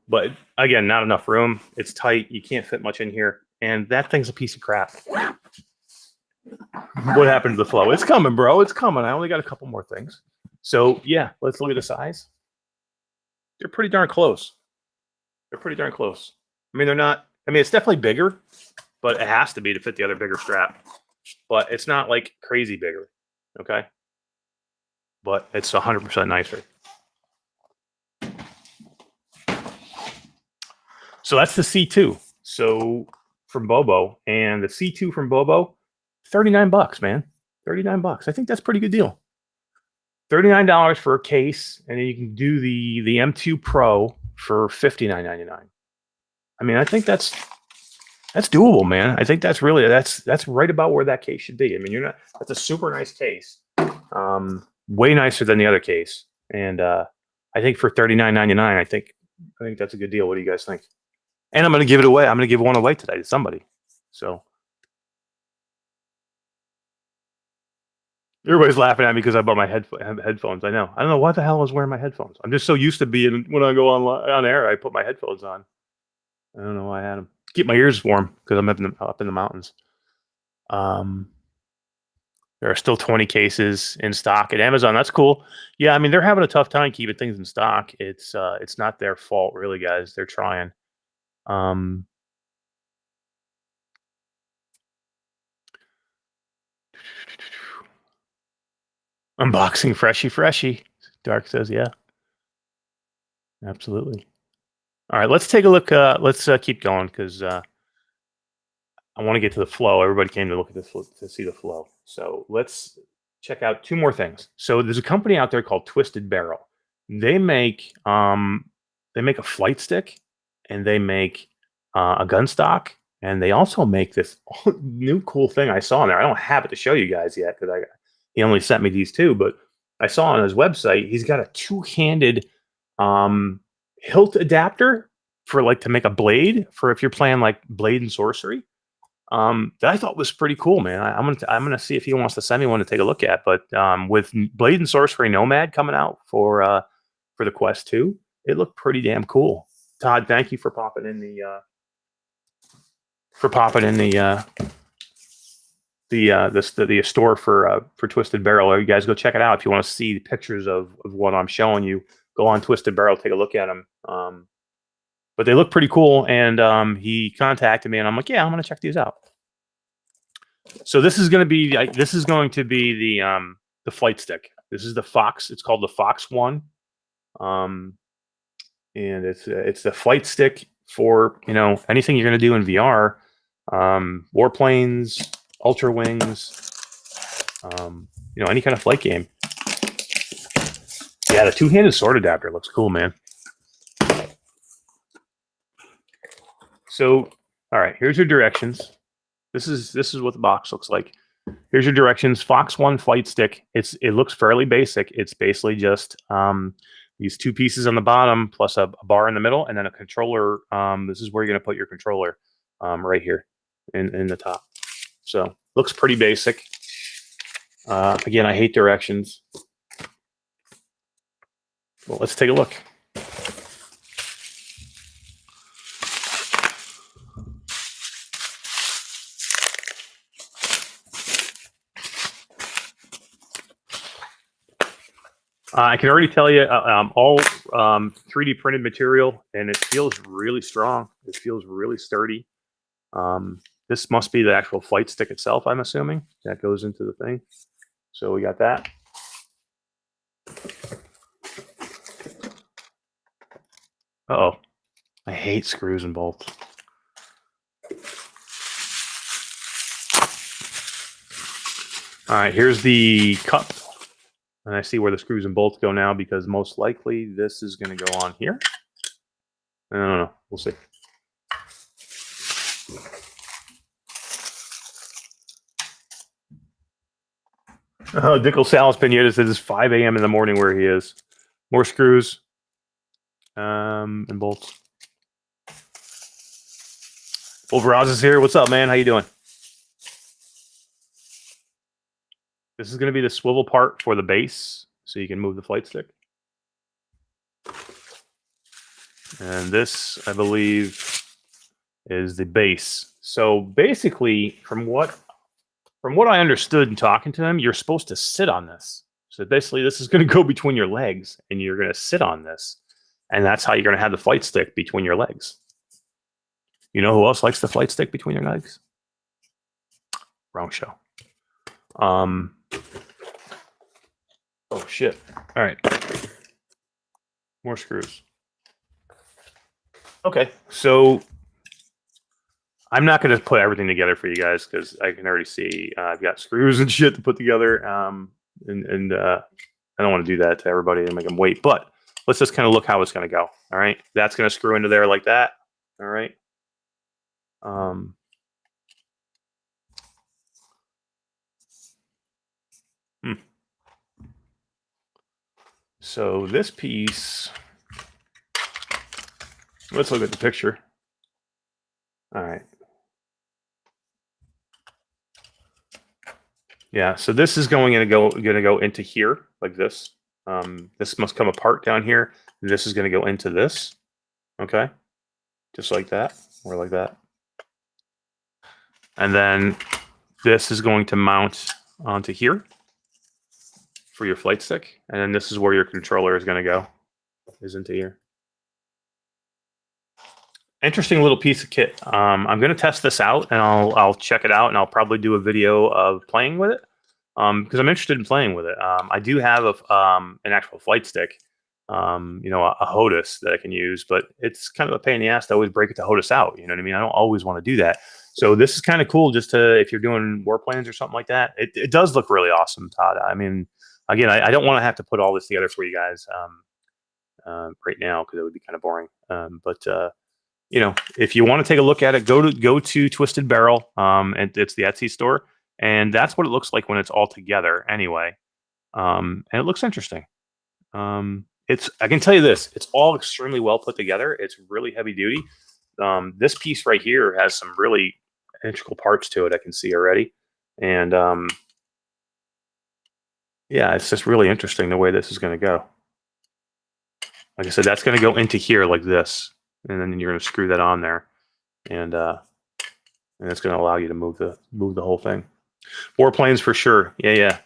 But again, not enough room. It's tight. You can't fit much in here. And that thing's a piece of crap. What happened to the flow? It's coming, bro. It's coming. I only got a couple more things. So yeah, let's look at the size. they're pretty darn close. They're pretty darn close. I mean, they're not. I mean, it's definitely bigger, but it has to be to fit the other bigger strap. But it's not like crazy bigger. Okay. But it's 100% nicer. So that's the C2. So from Bobo, and the C2 from Bobo, $39, man. $39. I think that's a pretty good deal. $39 for a case, and then you can do the M2 Pro for $59.99. I mean, I think that's doable, man. I think that's really that's right about where that case should be. I mean, that's a super nice case, way nicer than the other case, and I think for $39.99, I think that's a good deal. What do you guys think? And I'm going to give it away. I'm going to give one away today to somebody. So everybody's laughing at me because I bought my headphones. I know. I don't know why the hell I was wearing my headphones. I'm just so used to being, when I go on air, I put my headphones on. I don't know why I had them. Keep my ears warm because I'm up in the mountains. There are still 20 cases in stock at Amazon. That's cool. Yeah, I mean, they're having a tough time keeping things in stock. It's not their fault, really, guys. They're trying. Unboxing freshy. Dark says, yeah. Absolutely. All right, let's take a look. Let's keep going because I want to get to the flow. Everybody came to look at this to see the flow. So let's check out two more things. So there's a company out there called Twisted Barrel. They make a flight stick, and they make a Gunstock, and they also make this new cool thing I saw in there. I don't have it to show you guys yet because he only sent me these two, but I saw on his website he's got a two-handed hilt adapter for like to make a blade for if you're playing like blade and sorcery. That I thought was pretty cool, man. I'm gonna see if he wants to send me one to take a look at. But with Blade and Sorcery Nomad coming out for the Quest 2, it looked pretty damn cool. Todd, thank you for popping in the store for Twisted Barrel. You guys go check it out if you want to see the pictures of what I'm showing you. Go on Twisted Barrel, take a look at them. But they look pretty cool, and he contacted me, and I'm like, yeah, I'm gonna check these out. So this is going to be the flight stick. This is the Fox. It's called the FoxOne, and it's the flight stick for anything you're going to do in VR, warplanes, ultra wings, any kind of flight game. Yeah, the two-handed sword adapter looks cool, man. So, all right, here's your directions. This is what the box looks like. Here's your directions. FoxOne Flight stick. It looks fairly basic. It's basically just these two pieces on the bottom plus a bar in the middle, and then a controller. This is where you're going to put your controller, right here in the top. So looks pretty basic. Again, I hate directions. Well, let's take a look. I can already tell you all 3D printed material, and it feels really strong. It feels really sturdy. This must be the actual flight stick itself, I'm assuming. That goes into the thing. So we got that. Uh-oh. I hate screws and bolts. All right, here's the cup. And I see where the screws and bolts go now because most likely this is going to go on here. I don't know. We'll see. Oh, Dickel Salas Pineda says it's 5 a.m. in the morning where he is. More screws and bolts. Wolveraz is here. What's up, man? How you doing? This is going to be the swivel part for the base, so you can move the flight stick. And this, I believe, is the base. So basically, from what I understood in talking to them, you're supposed to sit on this. So basically, this is going to go between your legs, and you're going to sit on this. And that's how you're going to have the flight stick between your legs. You know who else likes the flight stick between their legs? Wrong show. Oh, shit. All right. More screws. Okay, so I'm not going to put everything together for you guys because I can already see I've got screws and shit to put together. And I don't want to do that to everybody and make them wait. But let's just kind of look how it's going to go. All right, that's going to screw into there like that. All right. So this piece, let's look at the picture. All right. Yeah, so this is going to go into here like this. This must come apart down here. This is going to go into this. Okay, just like that, or like that. And then this is going to mount onto here for your flight stick. And then this is where your controller is going to go, is into here. Interesting little piece of kit. I'm going to test this out, and I'll check it out, and I'll probably do a video of playing with it because I'm interested in playing with it. I do have an actual flight stick, you know, a HOTUS that I can use, but it's kind of a pain in the ass to always break it to HOTUS out. You know what I mean? I don't always want to do that. So this is kind of cool just to, if you're doing warplanes or something like that. It does look really awesome, Todd. I mean, again, I don't want to have to put all this together for you guys right now because it would be kind of boring. But you know, if you want to take a look at it, go to Twisted Barrel. And it's the Etsy store, and that's what it looks like when it's all together. Anyway, and it looks interesting. I can tell you this: it's all extremely well put together. It's really heavy duty. This piece right here has some really integral parts to it. I can see already, and yeah, it's just really interesting the way this is going to go. Like I said, that's going to go into here like this. And then you're going to screw that on there, and it's going to allow you to move the whole thing. Warplanes for sure. Yeah.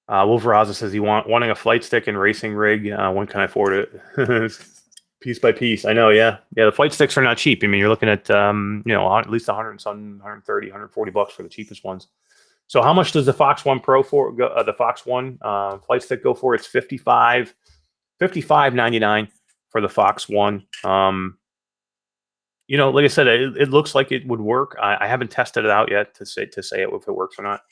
Wolveraza says he wanting a flight stick and racing rig. When can I afford it? Piece by piece. I know. Yeah. The flight sticks are not cheap. I mean, you're looking at you know, at least 130, 140 bucks for the cheapest ones. So how much does the FoxOne Pro for the FoxOne flight stick go for? It's $55.99 for the FoxOne. You know, like I said, it looks like it would work. I haven't tested it out yet to say if it works or not.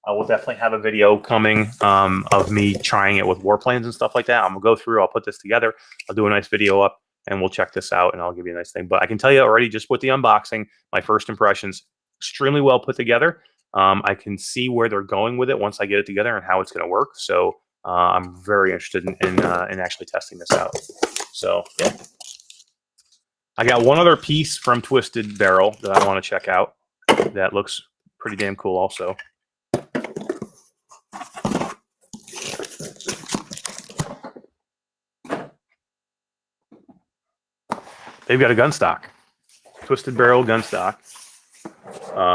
I will definitely have a video coming of me trying it with warplanes and stuff like that. I'm gonna go through. I'll put this together. I'll do a nice video up, and we'll check this out, and I'll give you a nice thing. But I can tell you already, just with the unboxing, my first impressions, extremely well put together. I can see where they're going with it once I get it together and how it's going to work. So I'm very interested in actually testing this out. So yeah, I got one other piece from Twisted Barrel that I want to check out. That looks pretty damn cool, also. They've got a Gunstock, Twisted Barrel Gunstock.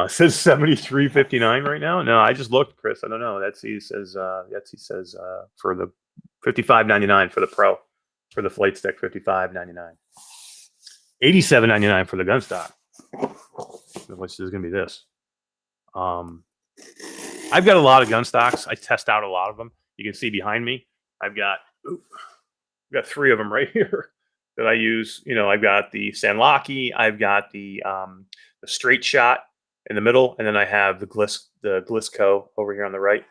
Says $73.59 right now. No, I just looked, Chris. I don't know. Etsy says for the $55.99 for the Pro, for the flight stick, $55.99. $87.99 for the Gunstock, which is going to be this. I've got a lot of Gunstocks. I test out a lot of them. You can see behind me. I've got 3 of them right here that I use. You know, I've got the Sanlaki. I've got the straight shot in the middle, and then I have the Glisco over here on the right.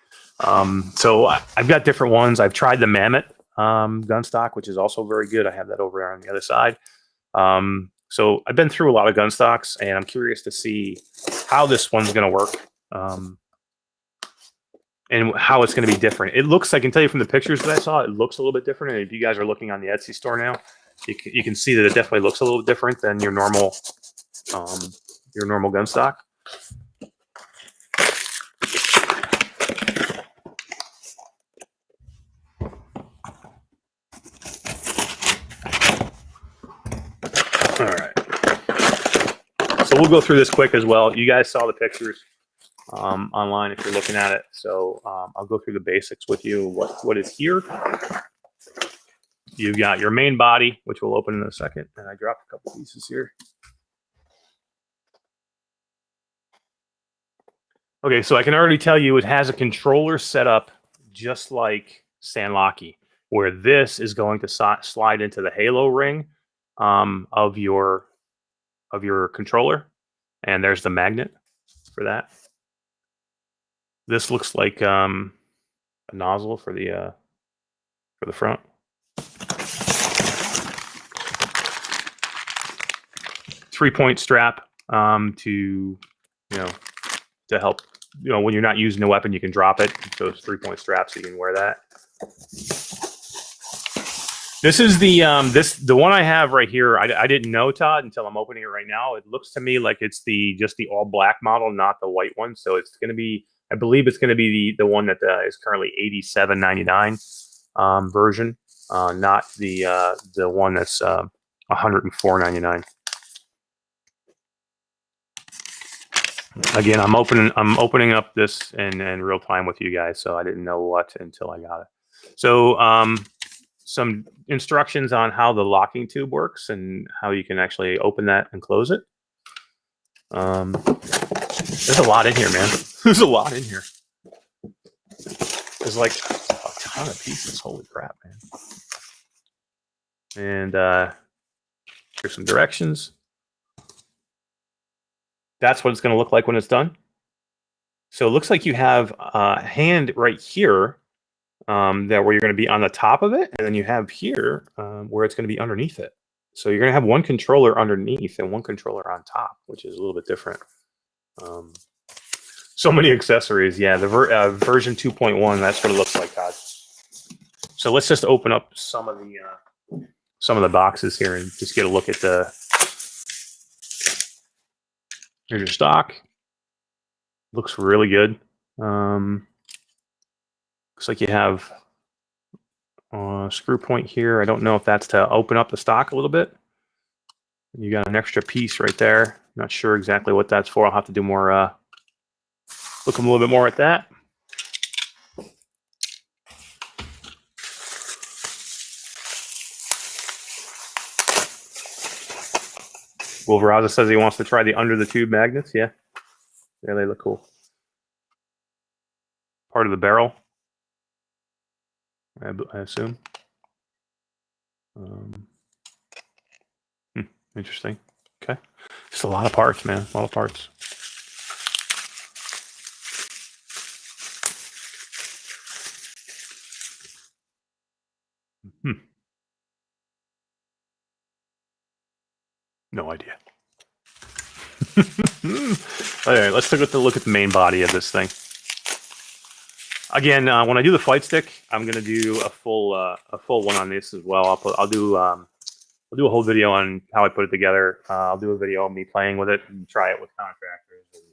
So I've got different ones. I've tried the Mammoth Gunstock, which is also very good. I have that over there on the other side. So I've been through a lot of Gunstocks, and I'm curious to see how this one's going to work, and how it's going to be different. It looks, I can tell you from the pictures that I saw, it looks a little bit different. And if you guys are looking on the Etsy store now, you can see that it definitely looks a little different than your normal Gunstock. All right. So we'll go through this quick as well. You guys saw the pictures. online if you're looking at it. So I'll go through the basics with you. What is here? You've got your main body, which we'll open in a second. And I dropped a couple pieces here. Okay, so I can already tell you it has a controller set up just like Sandlocky, where this is going to slide into the halo ring of your controller, and there's the magnet for that. This looks like a nozzle for the front. Three-point strap to help. When you're not using the weapon, you can drop it. So it's 3-point straps, so you can wear that. This is the one I have right here. I didn't know, Todd, until I'm opening it right now. It looks to me like it's just the all black model, not the white one. So it's going to be, I believe it's going to be the one that is currently $87.99 version, not the one that's $104.99. Again, I'm opening up this in real time with you guys, so I didn't know what until I got it. So some instructions on how the locking tube works and how you can actually open that and close it. There's a lot in here, man. There's a lot in here. There's like a ton of pieces. Holy crap, man. And here's some directions. That's what it's going to look like when it's done. So it looks like you have a hand right here where you're going to be on the top of it, and then you have here where it's going to be underneath it. So you're going to have one controller underneath and one controller on top, which is a little bit different. So many accessories. Yeah, the version 2.1, that's what it looks like, Todd. So let's just open up some of the boxes here and just get a look at the. Here's your stock. Looks really good. Looks like you have a screw point here. I don't know if that's to open up the stock a little bit. You got an extra piece right there. Not sure exactly what that's for. I'll have to do more, look a little bit more at that. Wolveraza says he wants to try the under the tube magnets. Yeah, they look cool. Part of the barrel, I assume. Interesting. Okay, just a lot of parts, man. A lot of parts. No idea. All right, let's take a look at the main body of this thing. Again, when I do the flight stick, I'm going to do a full one on this as well. I'll do a whole video on how I put it together. I'll do a video of me playing with it and try it with contractors and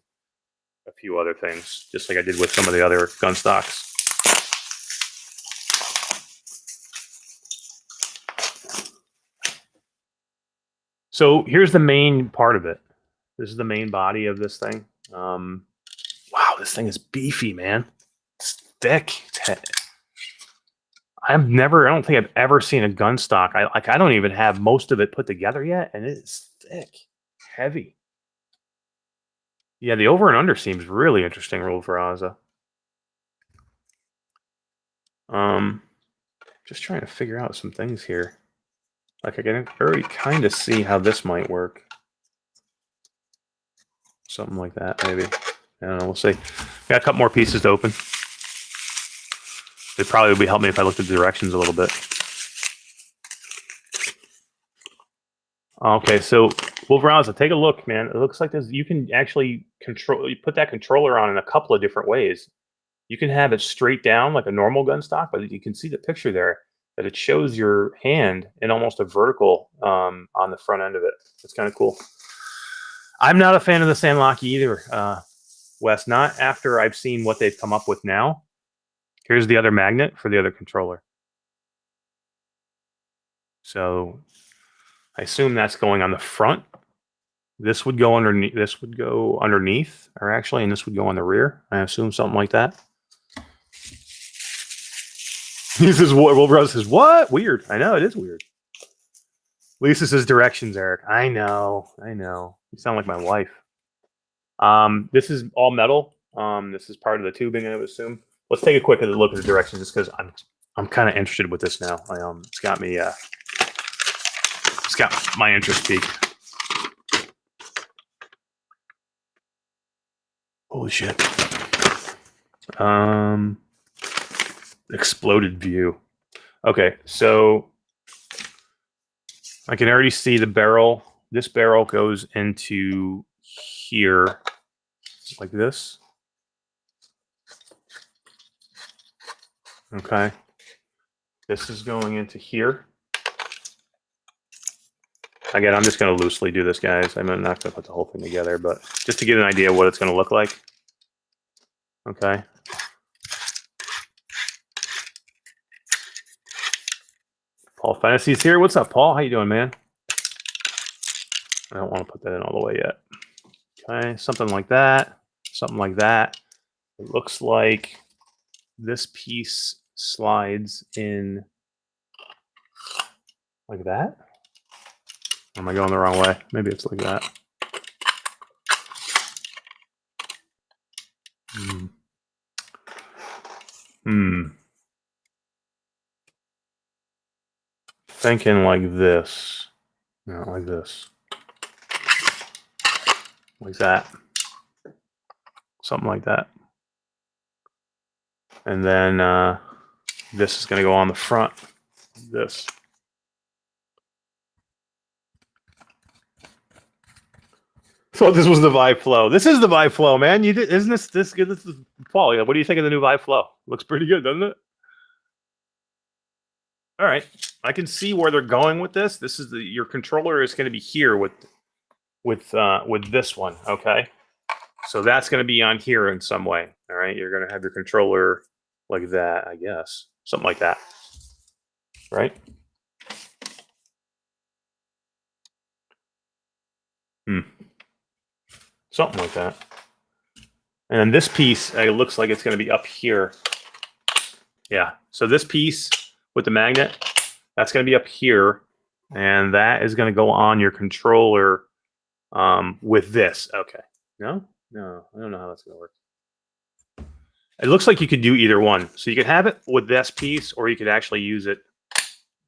a few other things, just like I did with some of the other Gunstocks. So here's the main part of it. This is the main body of this thing. Wow, this thing is beefy, man. It's thick. I don't think I've ever seen a Gunstock. I don't even have most of it put together yet, and it's thick, heavy. Yeah, the over and under seems really interesting, Wolveraza. Just trying to figure out some things here. Like I can already kind of see how this might work. Something like that, maybe. I don't know. We'll see. Got a couple more pieces to open. It probably would help me if I looked at the directions a little bit. Okay, so Wolveraza, take a look, man. It looks like you can actually you put that controller on in a couple of different ways. You can have it straight down like a normal Gunstock, but you can see the picture there that it shows your hand in almost a vertical on the front end of it. It's kind of cool. I'm not a fan of the Sandlocky either, Wes. Not after I've seen what they've come up with now. Here's the other magnet for the other controller. So I assume that's going on the front. This would go underneath. This would go underneath, or actually, and this would go on the rear. I assume something like that. He says, "Will Rose says what? Weird. I know it is weird." Lisa says directions, Eric. I know. You sound like my wife. This is all metal. This is part of the tubing, I would assume. Let's take a quick look at the directions, just because I'm kind of interested with this now. It's got me. It's got my interest peaked. Holy shit. Exploded view. Okay, so I can already see the barrel. This barrel goes into here like this. Okay. This is going into here. Again, I'm just going to loosely do this, guys. I'm not going to put the whole thing together, but just to get an idea of what it's going to look like. Okay. Paul Fantasy's here. What's up, Paul? How you doing, man? I don't want to put that in all the way yet. Okay, something like that. Something like that. It looks like this piece slides in like that. Or am I going the wrong way? Maybe it's like that. Thinking like this. No, like this. Like that. Something like that. And then this is going to go on the front. This. So this was the Vive Flow. This is the Vive Flow, man. You did, isn't this good? This is Paul. What do you think of the new Vive Flow? Looks pretty good, doesn't it? All right, I can see where they're going with this. This is your controller is going to be here with this one. Okay, so that's going to be on here in some way. All right, you're going to have your controller like that, I guess, something like that, right? Something like that. And then this piece, it looks like it's going to be up here. Yeah. So this piece with the magnet, that's going to be up here. And that is going to go on your controller with this. Okay. No, I don't know how that's going to work. It looks like you could do either one. So you could have it with this piece, or you could actually use it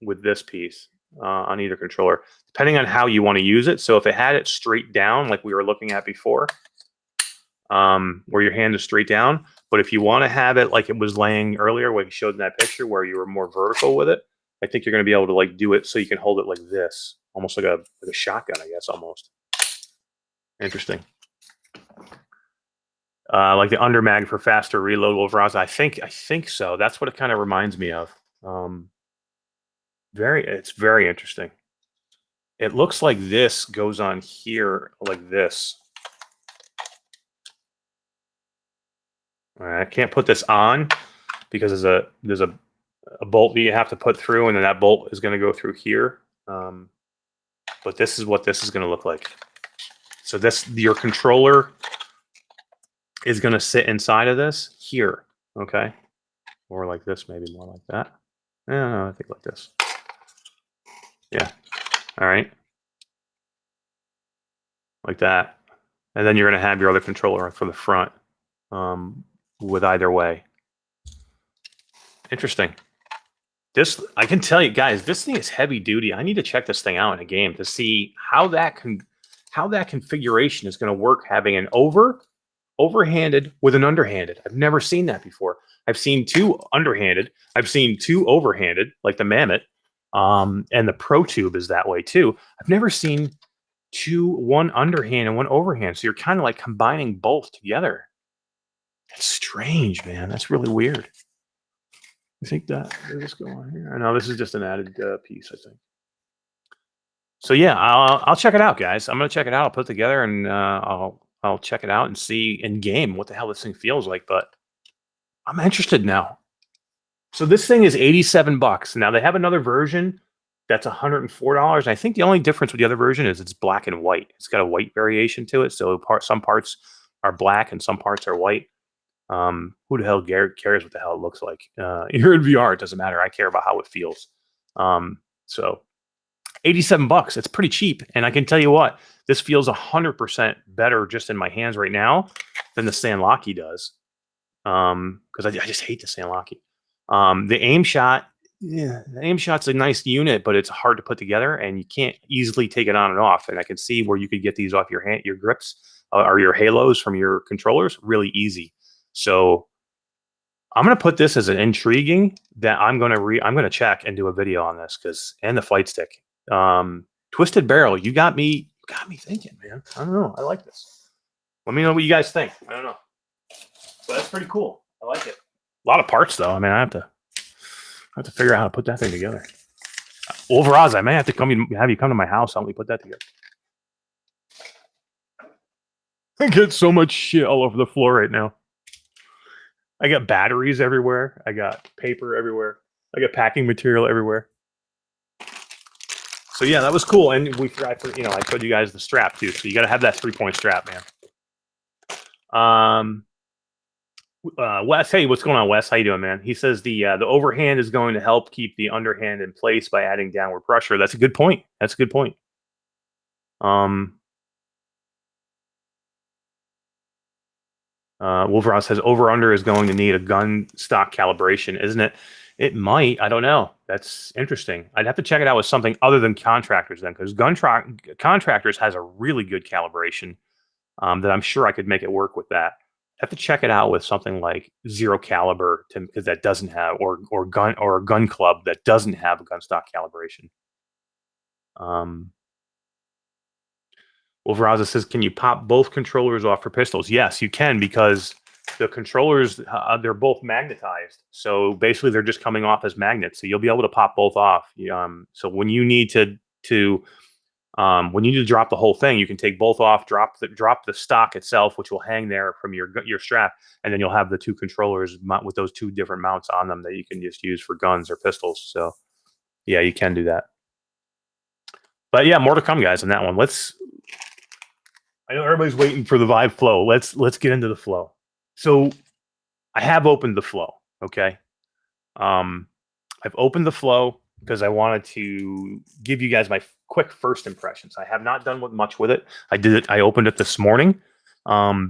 with this piece on either controller, depending on how you want to use it. So if it had it straight down, like we were looking at before, where your hand is straight down, but if you want to have it like it was laying earlier, what you showed in that picture, where you were more vertical with it, I think you're going to be able to like do it so you can hold it like this, almost like a shotgun, I guess, almost. Interesting. Like the under mag for faster reload overalls. I think so. That's what it kind of reminds me of. It's very interesting. It looks like this goes on here like this. All right, I can't put this on because there's a bolt that you have to put through, and then that bolt is going to go through here. But this is what this is going to look like. So your controller is going to sit inside of this here, okay? Or like this, maybe more like that. No, I think like this. Yeah. All right. Like that. And then you're going to have your other controller for the front with either way. Interesting. I can tell you guys, this thing is heavy duty. I need to check this thing out in a game to see how that configuration is going to work, having an overhanded with an underhanded. I've never seen that before. I've seen two underhanded. I've seen two overhanded, like the Mammoth. And the Pro Tube is that way too. I've never seen one underhand and one overhand. So you're kind of like combining both together. That's strange, man. That's really weird. I think that, does this go on here? I know this is just an added piece, I think. So yeah, I'll check it out, guys. I'm going to check it out. I'll put it together, and I'll check it out and see in game what the hell this thing feels like. But I'm interested now. So this thing is $87. Now they have another version That's $104. I think the only difference with the other version is it's black and white. It's got a white variation to it, so some parts are black and some parts are white. Who the hell cares what the hell it looks like? You're in VR, it doesn't matter. I care about how it feels. So $87. It's pretty cheap, and I can tell you what, this feels 100% better just in my hands right now than the Sandlockie does. Because I just hate the Sandlockie. The aim shot, yeah, the aim shot's a nice unit, but it's hard to put together, and you can't easily take it on and off. And I can see where you could get these off your hand, your grips, or your halos from your controllers really easy. So I'm gonna put this as an intriguing that I'm gonna check and do a video on this and the flight stick. Twisted Barrel, you got me thinking, man. I don't know. I like this. Let me know what you guys think. I don't know. But that's pretty cool. I like it. A lot of parts though. I mean, I have to figure out how to put that thing together. Overall, I may have to have you come to my house, help me put that together. I get so much shit all over the floor right now. I got batteries everywhere. I got paper everywhere. I got packing material everywhere. So yeah, that was cool. And I showed you guys the strap too. So you got to have that 3-point strap, man. Wes, hey, what's going on, Wes? How you doing, man? He says the overhand is going to help keep the underhand in place by adding downward pressure. That's a good point. That's a good point. Wolverine says over-under is going to need a gun stock calibration, isn't it? It might. I don't know. That's interesting. I'd have to check it out with something other than contractors then, because contractors has a really good calibration that I'm sure I could make it work with that. Have to check it out with something like Zero Caliber because that doesn't have or a gun club that doesn't have a gun stock calibration. Wolveraza says, can you pop both controllers off for pistols? Yes, you can, because the controllers, they're both magnetized. So basically they're just coming off as magnets. So you'll be able to pop both off. So when you need to drop the whole thing, you can take both off, drop the stock itself, which will hang there from your strap, and then you'll have the two controllers with those two different mounts on them that you can just use for guns or pistols. So yeah, you can do that. But yeah, more to come, guys, on that one. I know everybody's waiting for the Vive Flow. Let's get into the Flow. So I have opened the Flow. Okay, I've opened the Flow because I wanted to give you guys my quick first impressions. I have not done much with it. I opened it this morning,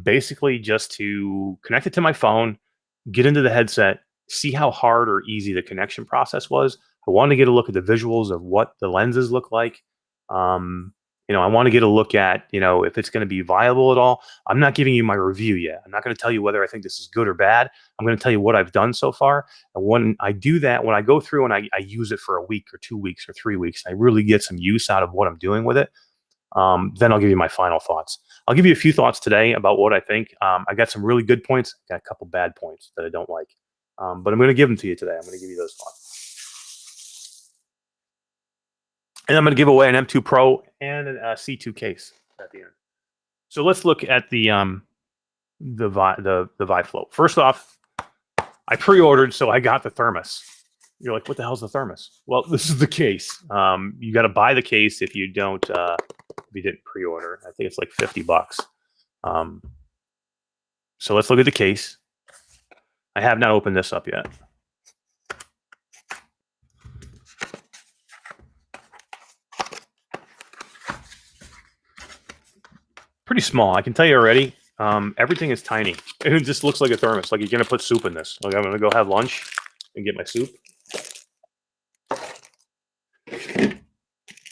basically just to connect it to my phone, get into the headset, see how hard or easy the connection process was. I wanted to get a look at the visuals of what the lenses look like. I want to get a look at, if it's going to be viable at all. I'm not giving you my review yet. I'm not going to tell you whether I think this is good or bad. I'm going to tell you what I've done so far. And when I do that, when I go through and I use it for a week or 2 weeks or 3 weeks, I really get some use out of what I'm doing with it. Then I'll give you my final thoughts. I'll give you a few thoughts today about what I think. I got some really good points. I got a couple bad points that I don't like. But I'm going to give them to you today. I'm going to give you those thoughts. And I'm going to give away an M2 Pro and a C2 case at the end. So let's look at the Vive Flow. First off, I pre-ordered, so I got the thermos. You're like, what the hell's the thermos? Well, this is the case. You got to buy the case if you don't. If you didn't pre-order, I think it's like $50. So let's look at the case. I have not opened this up yet. Pretty small. I can tell you already. Everything is tiny. And it just looks like a thermos. Like you're going to put soup in this. Like I'm going to go have lunch and get my soup.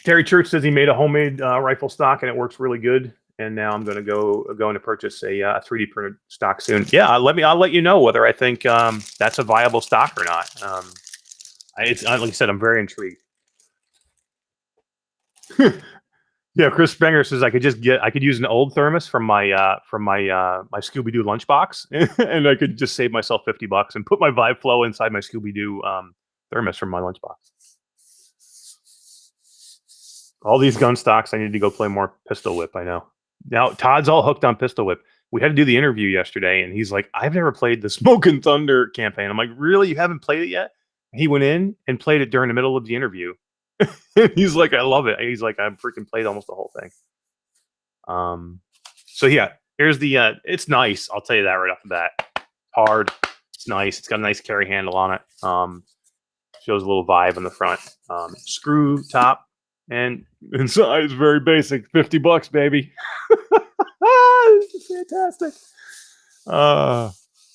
Terry Church says he made a homemade rifle stock and it works really good. And now I'm going to go to purchase a 3D printed stock soon. Yeah, I'll let you know whether I think that's a viable stock or not. Like I said, I'm very intrigued. Yeah, Chris Spenger says I could use an old thermos from my my Scooby-Doo lunchbox, and I could just save myself $50 and put my Vive Flow inside my Scooby-Doo thermos from my lunchbox. All these gun stocks, I need to go play more Pistol Whip. I know. Now Todd's all hooked on Pistol Whip. We had to do the interview yesterday, and he's like, "I've never played the Smoke and Thunder campaign." I'm like, "Really? You haven't played it yet?" He went in and played it during the middle of the interview. He's like, I love it. He's like, I've freaking played almost the whole thing. So yeah, here's the. It's nice. I'll tell you that right off the bat. Hard. It's nice. It's got a nice carry handle on it. Shows a little vibe in the front. Screw top, and inside is very basic. $50, baby. This is fantastic.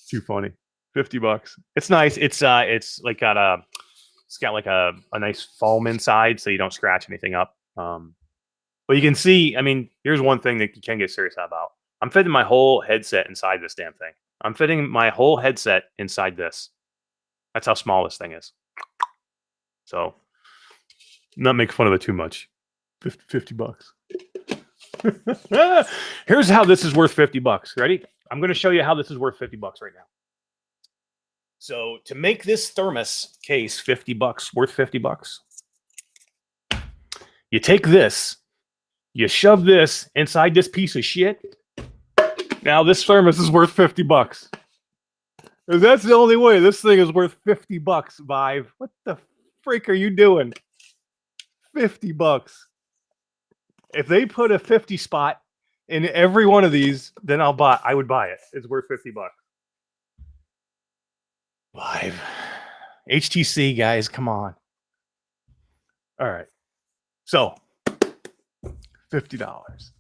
Too funny. $50. It's nice. It's like it's got like a nice foam inside, so you don't scratch anything up. But you can see, I mean, here's one thing that you can get serious about. I'm fitting my whole headset inside this damn thing. I'm fitting my whole headset inside this. That's how small this thing is. So, not make fun of it too much. $50. Here's how this is worth $50. Ready? I'm going to show you how this is worth $50 right now. So, to make this thermos case $50, worth $50, you take this, you shove this inside this piece of shit. Now this thermos is worth $50. That's the only way this thing is worth $50, Vive. What the freak are you doing? $50. If they put a 50 spot in every one of these, then I would buy it. It's worth $50. Vive. HTC, guys, come on. All right. So, $50.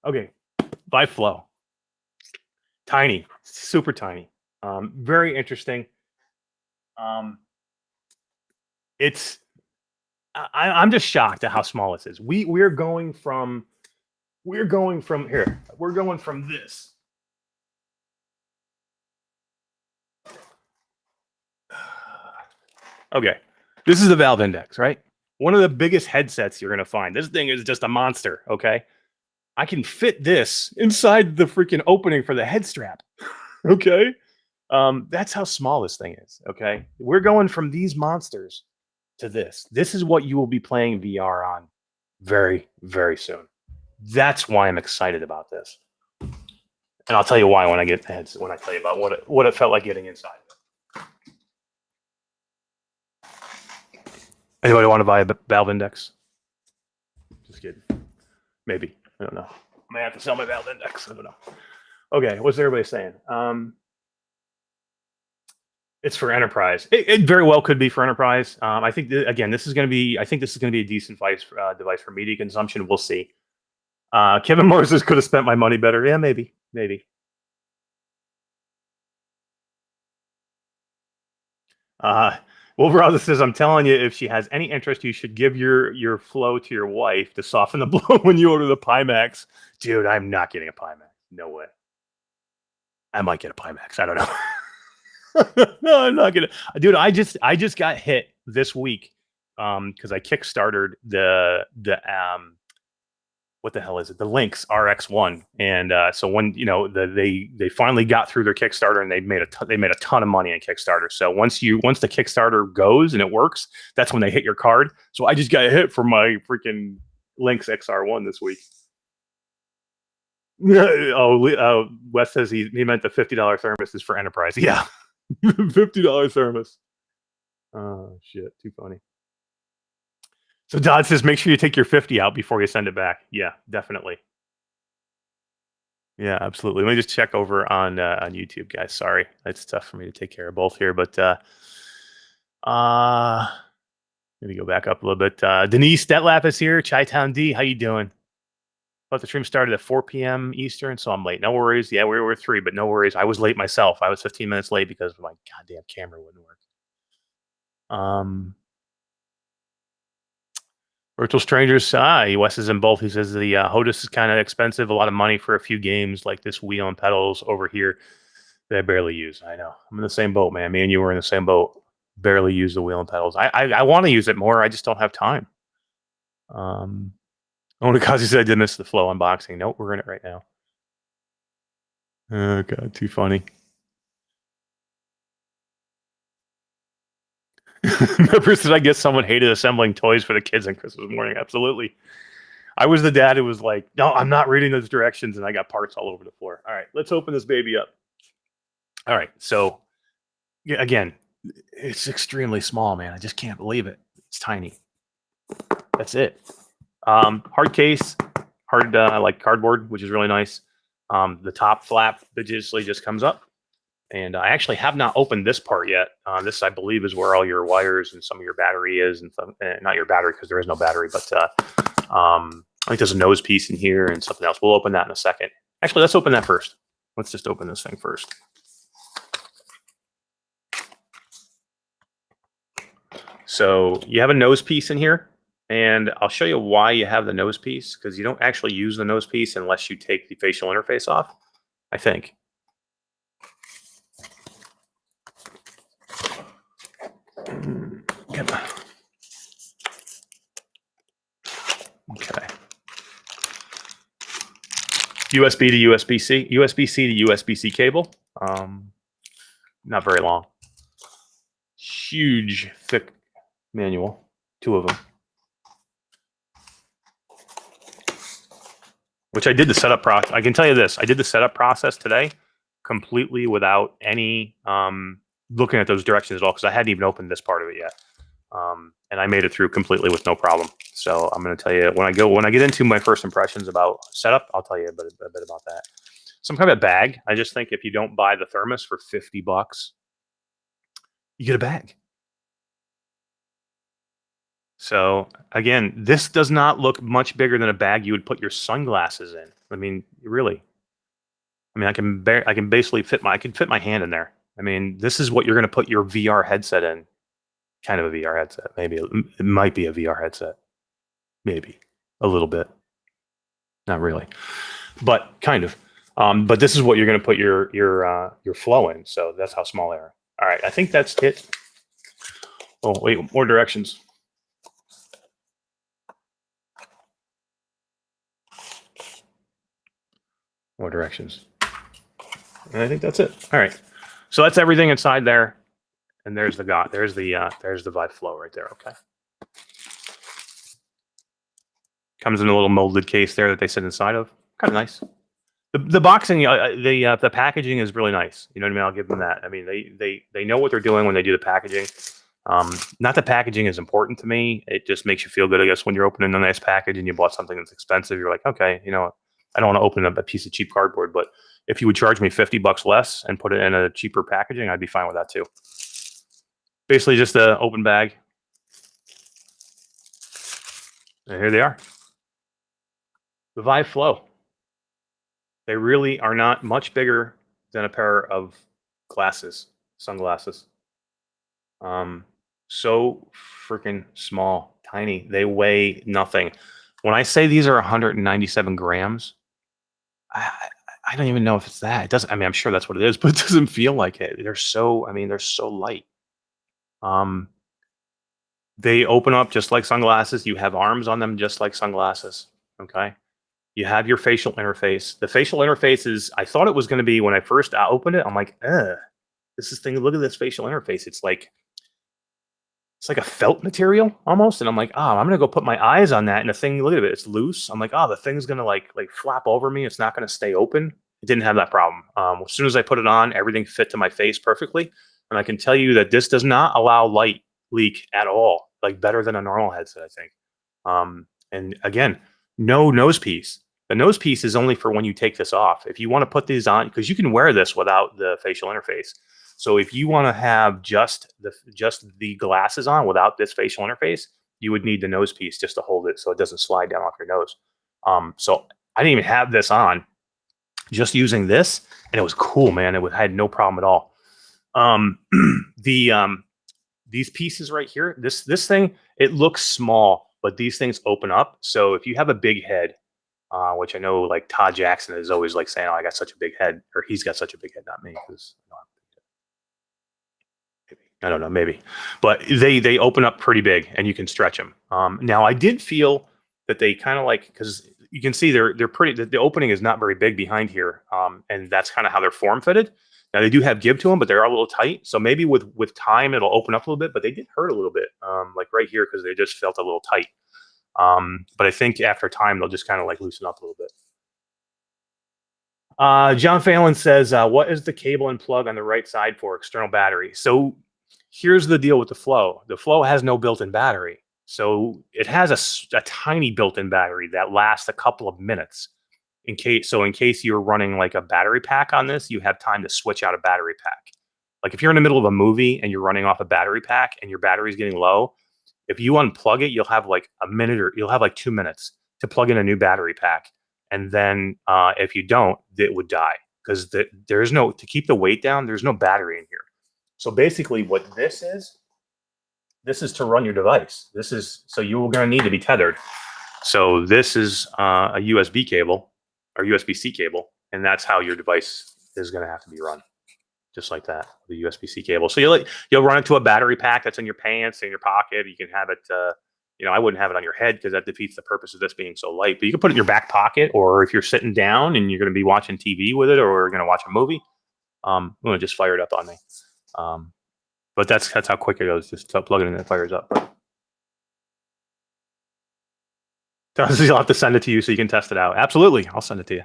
Okay. Vive Flow. Tiny. Super tiny. Very interesting. It's I'm just shocked at how small this is. We're going from here. We're going from this. Okay. This is the Valve Index, right? One of the biggest headsets you're gonna find. This thing is just a monster, okay? I can fit this inside the freaking opening for the head strap. Okay. That's how small this thing is. Okay. We're going from these monsters to this. This is what you will be playing VR on very, very soon. That's why I'm excited about this. And I'll tell you why when I tell you about what it felt like getting inside. Anybody want to buy a Valve Index? Just kidding. Maybe. I don't know. I may have to sell my Valve Index. I don't know. Okay, what's everybody saying? It's for enterprise. It very well could be for enterprise. I think again, this is going to be. I think this is going to be a decent device for media consumption. We'll see. Kevin Morris could have spent my money better. Yeah, maybe. Wolverine says, "I'm telling you, if she has any interest, you should give your Flow to your wife to soften the blow when you order the Pimax." Dude, I'm not getting a Pimax. No way. I might get a Pimax. I don't know. No, I'm not gonna. Dude, I just got hit this week because I kickstarted the what the hell is it? The Lynx RX1, and so when they finally got through their Kickstarter and they made a ton of money on Kickstarter. So once the Kickstarter goes and it works, that's when they hit your card. So I just got hit for my freaking Lynx XR1 this week. Oh, Wes says he meant the $50 thermos is for enterprise. Yeah, $50 thermos. Oh shit, too funny. So Dodd says, make sure you take your 50 out before you send it back. Yeah, definitely. Yeah, absolutely. Let me just check over on YouTube, guys. Sorry, it's tough for me to take care of both here, but let me go back up a little bit. Denise Detlap is here. Chi-Town D, how you doing? But the stream started at 4 p.m. Eastern, so I'm late. No worries. Yeah, we were 3, but no worries. I was late myself. I was 15 minutes late because my goddamn camera wouldn't work. Virtual Strangers, Wes is in both. He says the HOTAS is kind of expensive, a lot of money for a few games like this wheel and pedals over here that I barely use. I know. I'm in the same boat, man. Me and you were in the same boat. Barely use the wheel and pedals. I want to use it more. I just don't have time. Onikazi said I did miss the Flow unboxing. Nope, we're in it right now. Oh, God, too funny. Remember, said I guess someone hated assembling toys for the kids on Christmas morning. Absolutely. I was the dad who was like, no, I'm not reading those directions, and I got parts all over the floor. All right, let's open this baby up. All right, so yeah, again, it's extremely small, man. I just can't believe it. It's tiny. that's it. Hard case, hard like cardboard, which is really nice. The top flap digitally just comes up. And I actually have not opened this part yet. This, I believe, is where all your wires and some of your battery is, and some, not your battery because there is no battery, but I think there's a nose piece in here and something else. We'll open that in a second. Actually, let's open that first. Let's just open this thing first. So you have a nose piece in here, and I'll show you why you have the nose piece, because you don't actually use the nose piece unless you take the facial interface off, I think. Okay. USB to USB-C, USB-C to USB-C cable. Not very long. Huge, thick manual. 2 of them. Which I did the setup process. I can tell you this: I did the setup process today completely without any looking at those directions at all, because I hadn't even opened this part of it yet. And I made it through completely with no problem. So I'm going to tell you when I get into my first impressions about setup, I'll tell you a bit about that. Some kind of a bag. I just think if you don't buy the thermos for $50, you get a bag. So again, this does not look much bigger than a bag you would put your sunglasses in. I mean, really. I mean, I can basically fit my hand in there. I mean, this is what you're going to put your VR headset in. Kind of a VR headset. Maybe it might be a VR headset. Maybe a little bit. Not really, but kind of. But this is what you're going to put your flow in. So that's how small they are. All right, I think that's it. Oh wait, more directions. More directions. And I think that's it. All right. So that's everything inside there. And there's the Vive Flow right there. Okay. Comes in a little molded case there that they sit inside of. Kind of nice. The boxing, the packaging is really nice. You know what I mean? I'll give them that. I mean, they know what they're doing when they do the packaging. Not that packaging is important to me. It just makes you feel good, I guess, when you're opening a nice package and you bought something that's expensive. You're like, okay, you know, I don't want to open up a piece of cheap cardboard, but if you would charge me $50 less and put it in a cheaper packaging, I'd be fine with that too. Basically just an open bag. And here they are. The Vive Flow. They really are not much bigger than a pair of glasses, sunglasses. So freaking small, tiny. They weigh nothing. When I say these are 197 grams, I don't even know if it's that. It doesn't. I mean, I'm sure that's what it is, but it doesn't feel like it. They're so. I mean, they're so light. They open up just like sunglasses. You have arms on them just like sunglasses. Okay. You have your facial interface. The facial interface is. I thought it was going to be when I first opened it. I'm like, this is thing. Look at this facial interface. It's like a felt material almost. And I'm like, I'm gonna go put my eyes on that, and the thing, look at it, it's loose. I'm like, the thing's gonna like flap over me. It's not gonna stay open. It didn't have that problem. As soon as I put it on, everything fit to my face perfectly. And I can tell you that this does not allow light leak at all. Like better than a normal headset, I think. And again, no nose piece. The nose piece is only for when you take this off. If you want to put these on, because you can wear this without the facial interface. So if you want to have just the glasses on without this facial interface, you would need the nose piece just to hold it so it doesn't slide down off your nose. So I didn't even have this on, just using this, and it was cool, man. I had no problem at all. These pieces right here, this thing, it looks small, but these things open up. So if you have a big head, which I know like Todd Jackson is always like saying, I got such a big head, or he's got such a big head, not me, because I don't know, maybe, but they open up pretty big and you can stretch them. Now I did feel that they kind of like, because you can see they're pretty, the opening is not very big behind here. And that's kind of how they're form fitted. Now they do have give to them, but they're a little tight. So maybe with time, it'll open up a little bit, but they did hurt a little bit, like right here, because they just felt a little tight. But I think after time, they'll just kind of like loosen up a little bit. John Phelan says, what is the cable and plug on the right side for external battery? So here's the deal with the Flow. The Flow has no built-in battery. So it has a tiny built-in battery that lasts a couple of minutes. In case you're running like a battery pack on this, you have time to switch out a battery pack. Like if you're in the middle of a movie and you're running off a battery pack and your battery's getting low, if you unplug it, you'll have like a minute or you'll have like 2 minutes to plug in a new battery pack. And then if you don't, it would die because there's no, to keep the weight down, there's no battery in here. So basically what this is to run your device. This is, so you're going to need to be tethered. So this is a USB cable or USB-C cable, and that's how your device is going to have to be run, just like that, the USB-C cable. So you'll run it to a battery pack that's in your pants, in your pocket. You can have it, I wouldn't have it on your head because that defeats the purpose of this being so light. But you can put it in your back pocket, or if you're sitting down and you're going to be watching TV with it, or you're going to watch a movie, I'm going to just fire it up on me. But that's how quick it goes. Just plug it in and it fires up. You'll have to send it to you so you can test it out. Absolutely, I'll send it to you.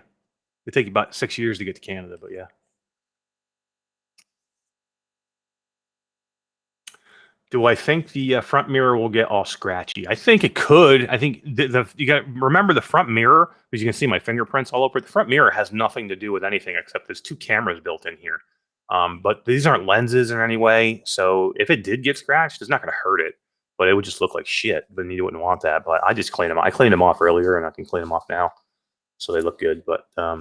It'll take you about 6 years to get to Canada, but yeah. Do I think the front mirror will get all scratchy? I think it could. I think you got to remember the front mirror, because you can see my fingerprints all over it. The front mirror has nothing to do with anything except there's 2 cameras built in here. But these aren't lenses in any way. So if it did get scratched, it's not going to hurt it, but it would just look like shit. Then you wouldn't want that. But I just cleaned them. I cleaned them off earlier, and I can clean them off now, so they look good. But I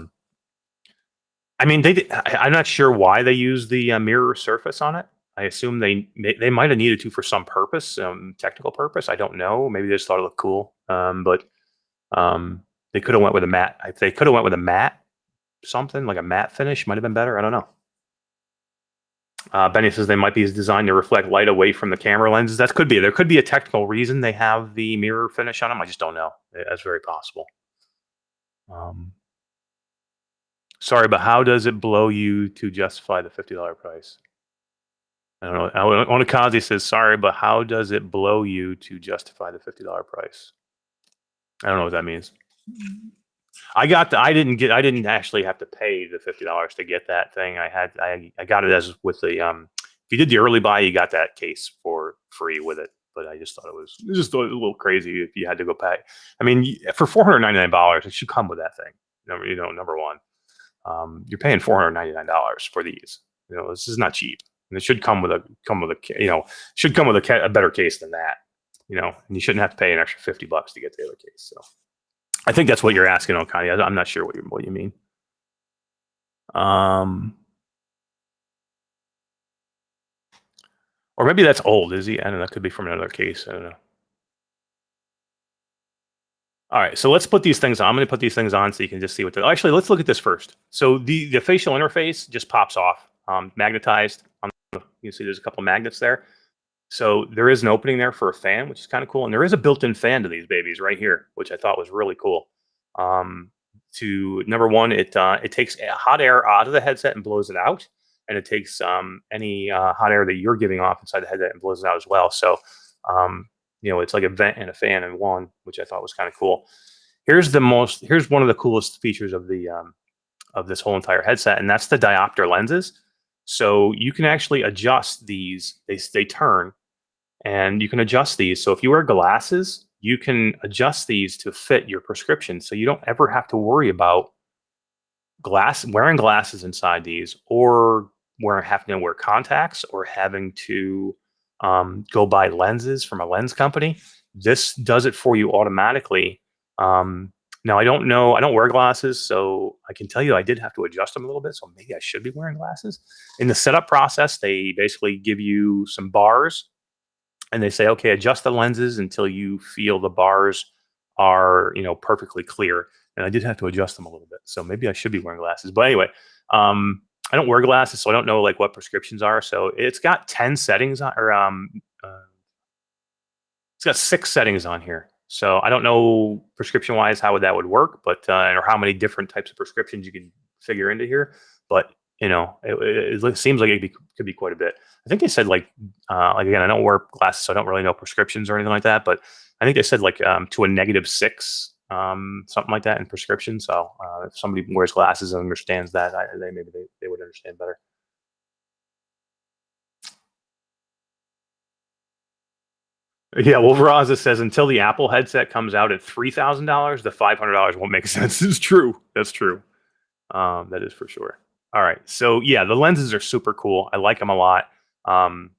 mean, I'm not sure why they use the mirror surface on it. I assume they might have needed to for some purpose, technical purpose. I don't know. Maybe they just thought it looked cool. But they could have went with a matte. If they could have went with a matte, something like a matte finish might have been better. I don't know. Benny says they might be designed to reflect light away from the camera lenses. That could be. There could be a technical reason they have the mirror finish on them. I just don't know. That's very possible. Sorry, but how does it blow you to justify the $50 price? I don't know. Onikazi says, sorry, but how does it blow you to justify the $50 price? I don't know what that means. I didn't actually have to pay the $50 to get that thing. I got it as with the if you did the early buy, you got that case for free with it. But I just thought it was just a little crazy if you had to go pay. I mean, for $499, it should come with that thing. Number one, you're paying $499 for these. This is not cheap. And it should come with a better case than that. And you shouldn't have to pay an extra $50 to get the other case. So I think that's what you're asking, Okani. I'm not sure what you mean. Or maybe that's old, is he? I don't know. That could be from another case. I don't know. All right, so let's put these things on. I'm going to put these things on so you can just see what they're... Actually, let's look at this first. So the facial interface just pops off, magnetized. You see there's a couple magnets there. So there is an opening there for a fan, which is kind of cool. And there is a built-in fan to these babies right here, which I thought was really cool. Number one, it takes hot air out of the headset and blows it out. And it takes any hot air that you're giving off inside the headset and blows it out as well. So, it's like a vent and a fan in one, which I thought was kind of cool. Here's one of the coolest features of this whole entire headset, and that's the diopter lenses. So you can actually adjust these. They turn, and you can adjust these. So if you wear glasses, you can adjust these to fit your prescription. So you don't ever have to worry about wearing glasses inside these, or having to wear contacts, or having to go buy lenses from a lens company. This does it for you automatically. Now, I don't know. I don't wear glasses, so I can tell you I did have to adjust them a little bit, so maybe I should be wearing glasses. In the setup process, they basically give you some bars, and they say, okay, adjust the lenses until you feel the bars are, perfectly clear. And I did have to adjust them a little bit, so maybe I should be wearing glasses. But anyway, I don't wear glasses, so I don't know what prescriptions are. So it's got 10 settings on, or it's got 6 settings on here. So I don't know prescription-wise how that would work, but or how many different types of prescriptions you can figure into here. But it seems like it could be quite a bit. I think they said again, I don't wear glasses, so I don't really know prescriptions or anything like that. But I think they said to a -6, something like that in prescription. So if somebody wears glasses and understands that, maybe they would understand better. Yeah, well, Veraza says until the Apple headset comes out at $3,000, the $500 won't make sense. It's true. That's true. That is for sure. All right. So yeah, the lenses are super cool. I like them a lot. Um,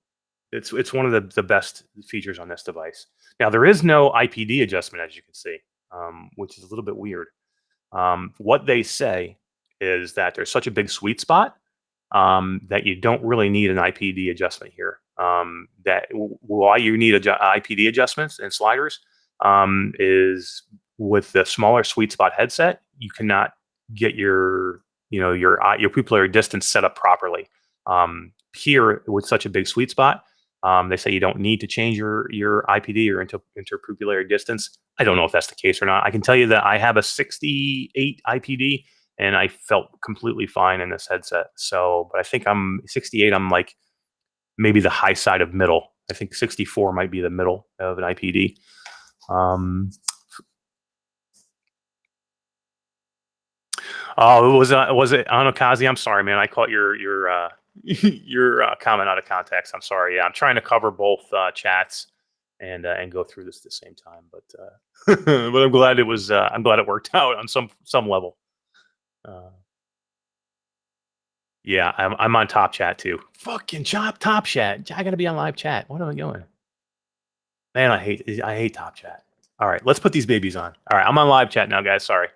it's one of the best features on this device. Now there is no IPD adjustment, as you can see, which is a little bit weird. What they say is that there's such a big sweet spot that you don't really need an IPD adjustment here. Why you need IPD adjustments and sliders is with the smaller sweet spot headset, you cannot get your your pupillary distance set up properly. Here with such a big sweet spot, they say you don't need to change your IPD or interpupillary distance. I don't know if that's the case or not. I can tell you that I have a 68 IPD and I felt completely fine in this headset. So, but I think I'm 68. I'm like maybe the high side of middle. I think 64 might be the middle of an IPD. Oh, was it Anokazi? I'm sorry, man. I caught your your comment out of context. I'm sorry. Yeah, I'm trying to cover both chats and go through this at the same time. But but I'm glad it was. I'm glad it worked out on some level. Yeah, I'm on top chat too. Fucking top chat. I gotta be on live chat. What am I doing? Man, I hate top chat. All right, let's put these babies on. All right, I'm on live chat now, guys. Sorry.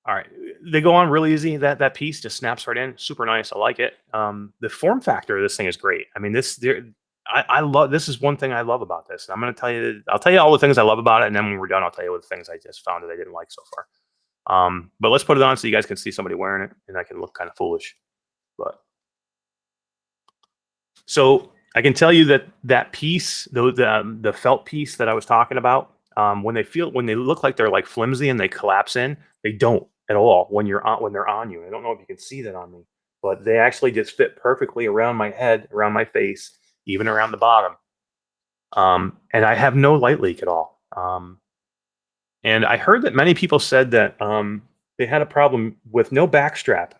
All right, they go on really easy. That piece just snaps right in. Super nice. I like it. The form factor of this thing is great. I mean, I love. This is one thing I love about this. I'm gonna tell you. I'll tell you all the things I love about it, and then when we're done, I'll tell you what the things I just found that I didn't like so far. But let's put it on so you guys can see somebody wearing it, and I can look kind of foolish. But so I can tell you that piece, the felt piece that I was talking about, when they look like they're like flimsy and they collapse in, they don't at all when they're on you. I don't know if you can see that on me, but they actually just fit perfectly around my head, around my face, even around the bottom. And I have no light leak at all. And I heard that many people said that they had a problem with no backstrap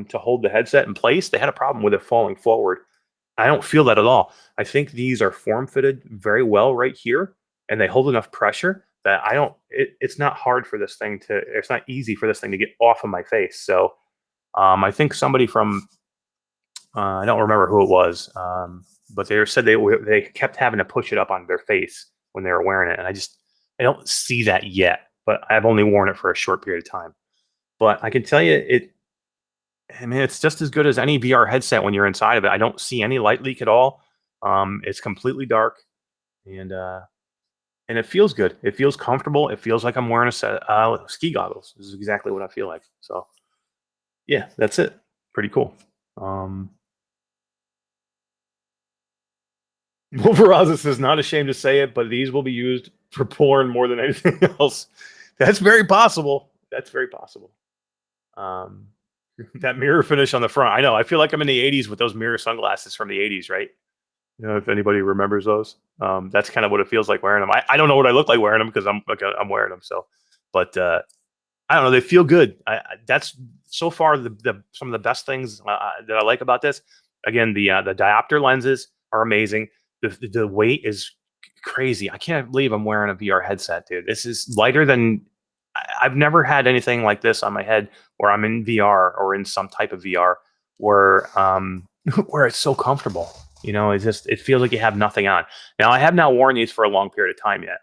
to hold the headset in place. They had a problem with it falling forward. I don't feel that at all. I think these are form fitted very well right here, and they hold enough pressure that I don't. It's not hard for this thing to. It's not easy for this thing to get off of my face. So I think somebody from I don't remember who it was, but they said they kept having to push it up on their face when they were wearing it, and I don't see that yet. But I've only worn it for a short period of time. But I can tell you I mean, it's just as good as any VR headset when you're inside of it. I don't see any light leak at all. It's completely dark, and it feels good. It feels comfortable. It feels like I'm wearing a set ski goggles. This is exactly what I feel like. So, yeah, that's it. Pretty cool. Wolveraza says, not ashamed to say it, but these will be used for porn more than anything else. That's very possible. That's very possible. That mirror finish on the front. I know. I feel like I'm in the 80s with those mirror sunglasses from the 80s, right? You know, if anybody remembers those, that's kind of what it feels like wearing them. I don't know what I look like wearing them because I'm wearing them. So, but I don't know. They feel good. That's so far some of the best things that I like about this. Again, the diopter lenses are amazing. The weight is crazy. I can't believe I'm wearing a VR headset, dude. This is lighter than I've never had anything like this on my head where I'm in VR or in some type of VR where where it's so comfortable. You know, it feels like you have nothing on. Now I have not worn these for a long period of time yet.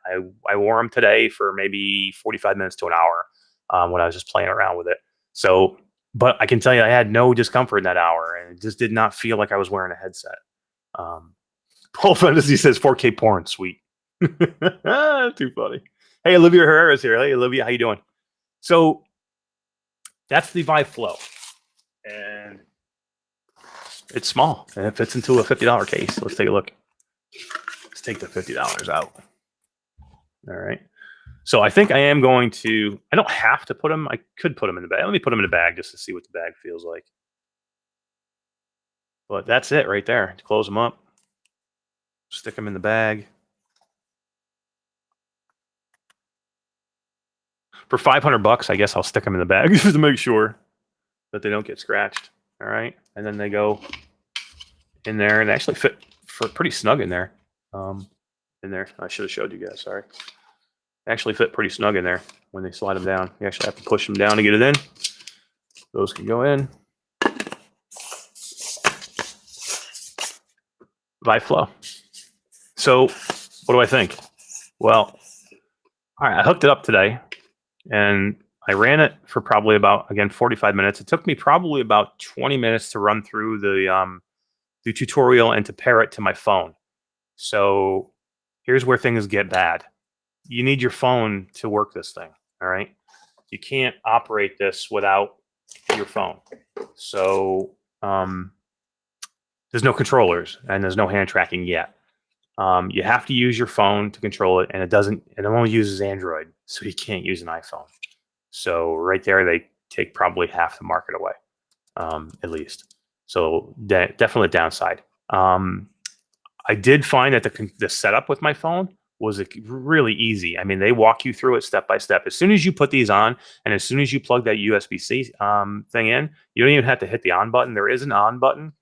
I wore them today for maybe 45 minutes to an hour when I was just playing around with it. So, but I can tell you I had no discomfort in that hour, and it just did not feel like I was wearing a headset. Paul Fantasy says 4K porn, sweet. Too funny. Hey, Olivia Herrera's here. Hey, Olivia, how you doing? So that's the Vive Flow, and it's small, and it fits into a $50 case. Let's take a look. Let's take the $50 out. All right. So I think I am going to. I don't have to put them. I could put them in the bag. Let me put them in the bag just to see what the bag feels like. But that's it right there. Close them up. Stick them in the bag. For $500, I guess I'll stick them in the bag just to make sure that they don't get scratched. All right, and then they go in there, and they actually fit for pretty snug in there. in there. I should have showed you guys. Sorry. They actually fit pretty snug in there when they slide them down. You actually have to push them down to get it in. Those can go in. Vive Flow. So what do I think? Well, all right, I hooked it up today and I ran it for probably about, again, 45 minutes. It took me probably about 20 minutes to run through the tutorial and to pair it to my phone. So here's where things get bad. You need your phone to work this thing, all right? You can't operate this without your phone. So there's no controllers and there's no hand tracking yet. You have to use your phone to control it, and it only uses Android, so you can't use an iPhone. So right there, they take probably half the market away, at least. So definitely a downside. I did find that the setup with my phone was really easy. I mean, they walk you through it step by step. As soon as you put these on, and as soon as you plug that USB-C thing in, you don't even have to hit the on button. There is an on button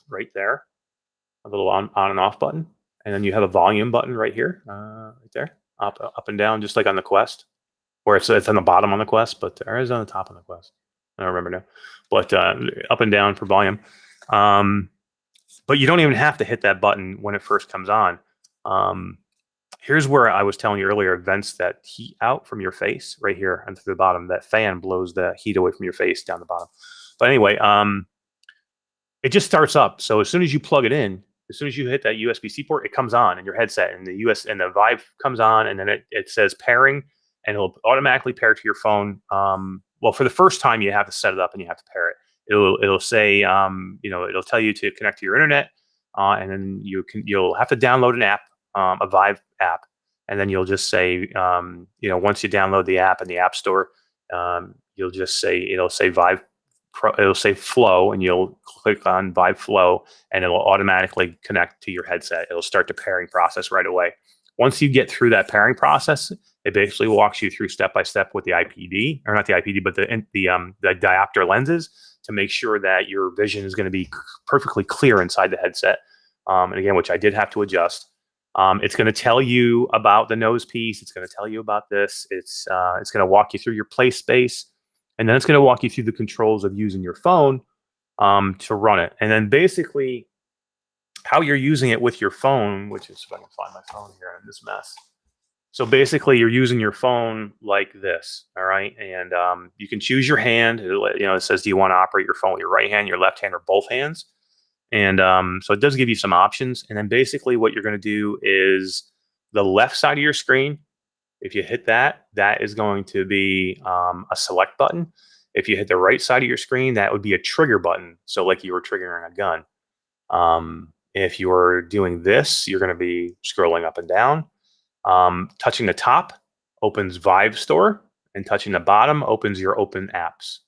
right there, a little on and off button. And then you have a volume button right here, right there, up and down, just like on the Quest, where it's on the bottom on the Quest, but there is on the top on the Quest. I don't remember now, but up and down for volume. But you don't even have to hit that button when it first comes on. Here's where I was telling you earlier, vents that heat out from your face right here and to the bottom. That fan blows the heat away from your face down the bottom. But anyway, it just starts up. So as soon as you plug it in, as soon as you hit that USB-C port, it comes on in your headset, and the Vive comes on, and then it says pairing, and it'll automatically pair to your phone. Well, for the first time, you have to set it up and you have to pair it. It'll say, it'll tell you to connect to your internet, and then you'll have to download an app, a Vive app, and then you'll just say, once you download the app in the App Store, you'll just say, it'll say Vive. It'll say Flow, and you'll click on Vive Flow, and it'll automatically connect to your headset. It'll start the pairing process right away. Once you get through that pairing process, it basically walks you through step by step with the IPD, or not the IPD, but the diopter lenses to make sure that your vision is going to be perfectly clear inside the headset. And again, which I did have to adjust. It's going to tell you about the nose piece. It's going to tell you about this. It's going to walk you through your play space. And then it's going to walk you through the controls of using your phone to run it. And then basically how you're using it with your phone, which is, if I can find my phone here in this mess. So basically you're using your phone like this, all right? And you can choose your hand. It says, do you want to operate your phone with your right hand, your left hand, or both hands? And so it does give you some options. And then basically what you're going to do is the left side of your screen, if you hit that, that is going to be a select button. If you hit the right side of your screen, that would be a trigger button. So like you were triggering a gun. If you are doing this, you're going to be scrolling up and down. Touching the top opens Vive Store, and touching the bottom opens your open apps.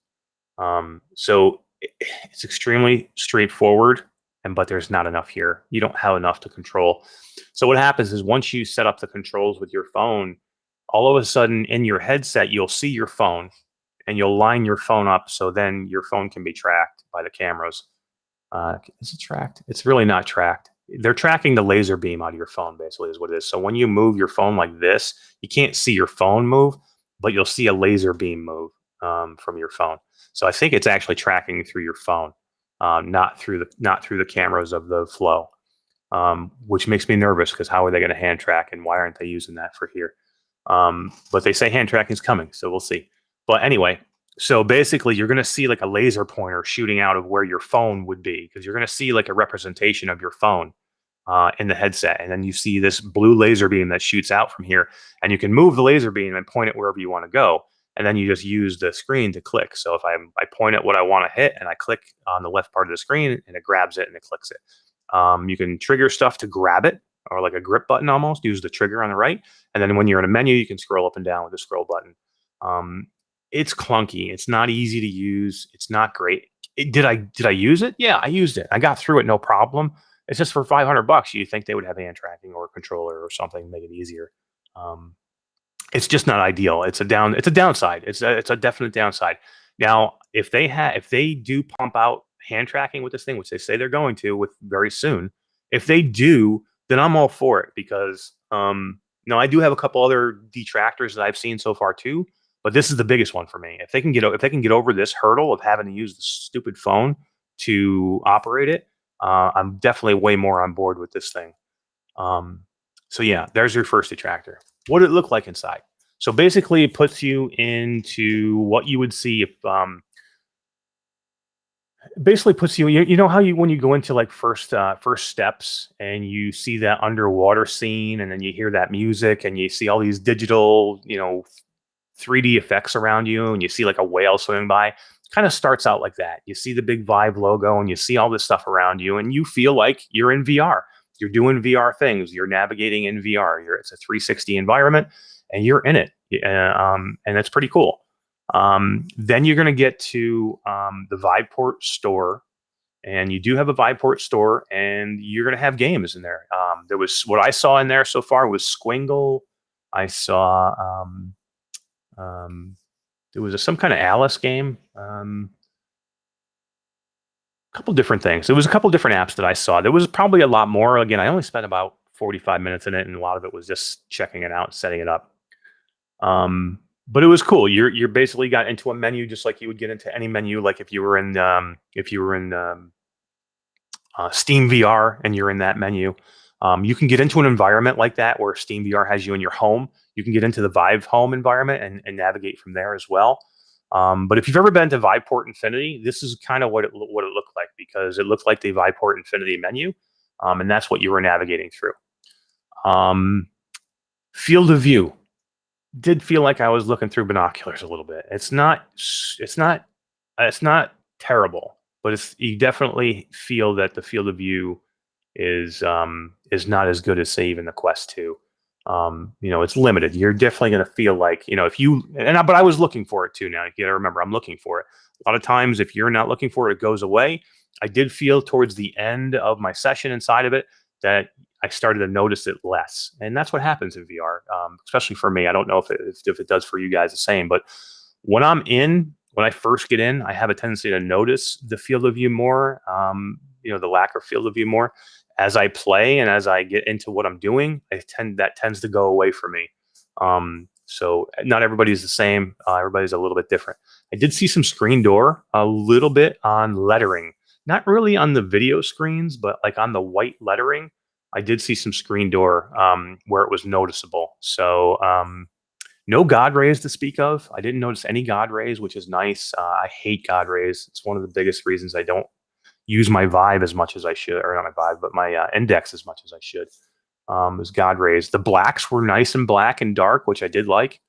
So it's extremely straightforward, but there's not enough here. You don't have enough to control. So what happens is once you set up the controls with your phone, all of a sudden in your headset, you'll see your phone, and you'll line your phone up so then your phone can be tracked by the cameras. Is it tracked? It's really not tracked. They're tracking the laser beam out of your phone, basically, is what it is. So when you move your phone like this, you can't see your phone move, but you'll see a laser beam move from your phone. So I think it's actually tracking through your phone, not through the cameras of the Flow, which makes me nervous because how are they going to hand track, and why aren't they using that for here? But they say hand tracking is coming, so we'll see. But anyway, so basically you're going to see like a laser pointer shooting out of where your phone would be, because you're going to see like a representation of your phone in the headset. And then you see this blue laser beam that shoots out from here, and you can move the laser beam and point it wherever you want to go. And then you just use the screen to click. So if I point at what I want to hit and I click on the left part of the screen, and it grabs it and it clicks it. You can trigger stuff to grab it, or like a grip button almost, use the trigger on the right. And then when you're in a menu, you can scroll up and down with the scroll button. It's clunky. It's not easy to use. It's not great. Did I use it? Yeah, I used it. I got through it, no problem. It's just for $500. You think they would have hand tracking or a controller or something, make it easier. It's just not ideal. It's a downside. It's a definite downside. Now, if they do pump out hand tracking with this thing, which they say they're going to with very soon, if they do, then I'm all for it because I do have a couple other detractors that I've seen so far too, but this is the biggest one for me. If they can get over this hurdle of having to use the stupid phone to operate it, I'm definitely way more on board with this thing. So yeah, there's your first detractor. What did it look like inside? So basically, it puts you into what you would see if basically puts you know how you when you go into like first steps and you see that underwater scene and then you hear that music and you see all these digital 3D effects around you and you see like a whale swimming by. Kind of starts out like that. You see the big Vive logo and you see all this stuff around you and you feel like you're in VR. You're doing VR things. You're navigating in VR. It's a 360 environment and you're in it. And it's pretty cool. Then you're going to get to the Viveport store, and you do have a Viveport store, and you're going to have games in there. There was what I saw in there so far was Squingle. I saw there was some kind of Alice game. A couple different things. There was a couple different apps that I saw. There was probably a lot more. Again, I only spent about 45 minutes in it, and a lot of it was just checking it out, setting it up. But it was cool. You're basically got into a menu just like you would get into any menu, like if you were in Steam VR and you're in that menu. You can get into an environment like that where Steam VR has you in your home. You can get into the Vive home environment and navigate from there as well. But if you've ever been to Viveport Infinity, this is kind of what it looked like, because it looked like the Viveport Infinity menu, and that's what you were navigating through. Field of view did feel like I was looking through binoculars a little bit. It's not terrible, but you definitely feel that the field of view is not as good as, say, even the Quest 2. It's limited. You're definitely going to feel like, but I was looking for it too. Now you got to remember, I'm looking for it. A lot of times, if you're not looking for it, it goes away. I did feel towards the end of my session inside of it that I started to notice it less, and that's what happens in VR, especially for me. I don't know if it does for you guys the same, but when I first get in, I have a tendency to notice the field of view more, the lack of field of view more. As I play and as I get into what I'm doing, that tends to go away for me. So not everybody's the same. Everybody's a little bit different. I did see some screen door a little bit on lettering, not really on the video screens, but like on the white lettering. I did see some screen door where it was noticeable. So no God rays to speak of. I didn't notice any God rays, which is nice. I hate God rays. It's one of the biggest reasons I don't use my Vive as much as I should, or not my Vive, but my Index as much as I should. Is God rays. The blacks were nice and black and dark, which I did like.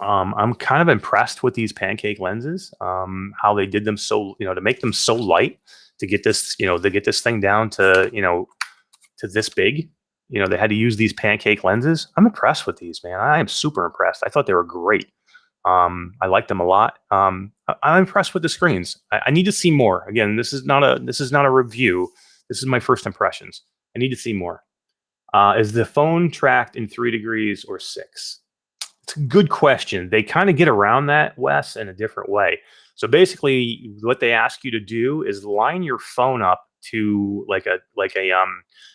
I'm kind of impressed with these pancake lenses. How they did them to make them so light, to get this thing down to to this big. They had to use these pancake lenses. I'm impressed with these, man. I am super impressed. I thought they were great. I like them a lot. I'm impressed with the screens. I need to see more. Again, this is not a review. This is my first impressions. I need to see more. Is the phone tracked in 3 degrees or 6? It's a good question. They kind of get around that, Wes, in a different way. So basically, what they ask you to do is line your phone up to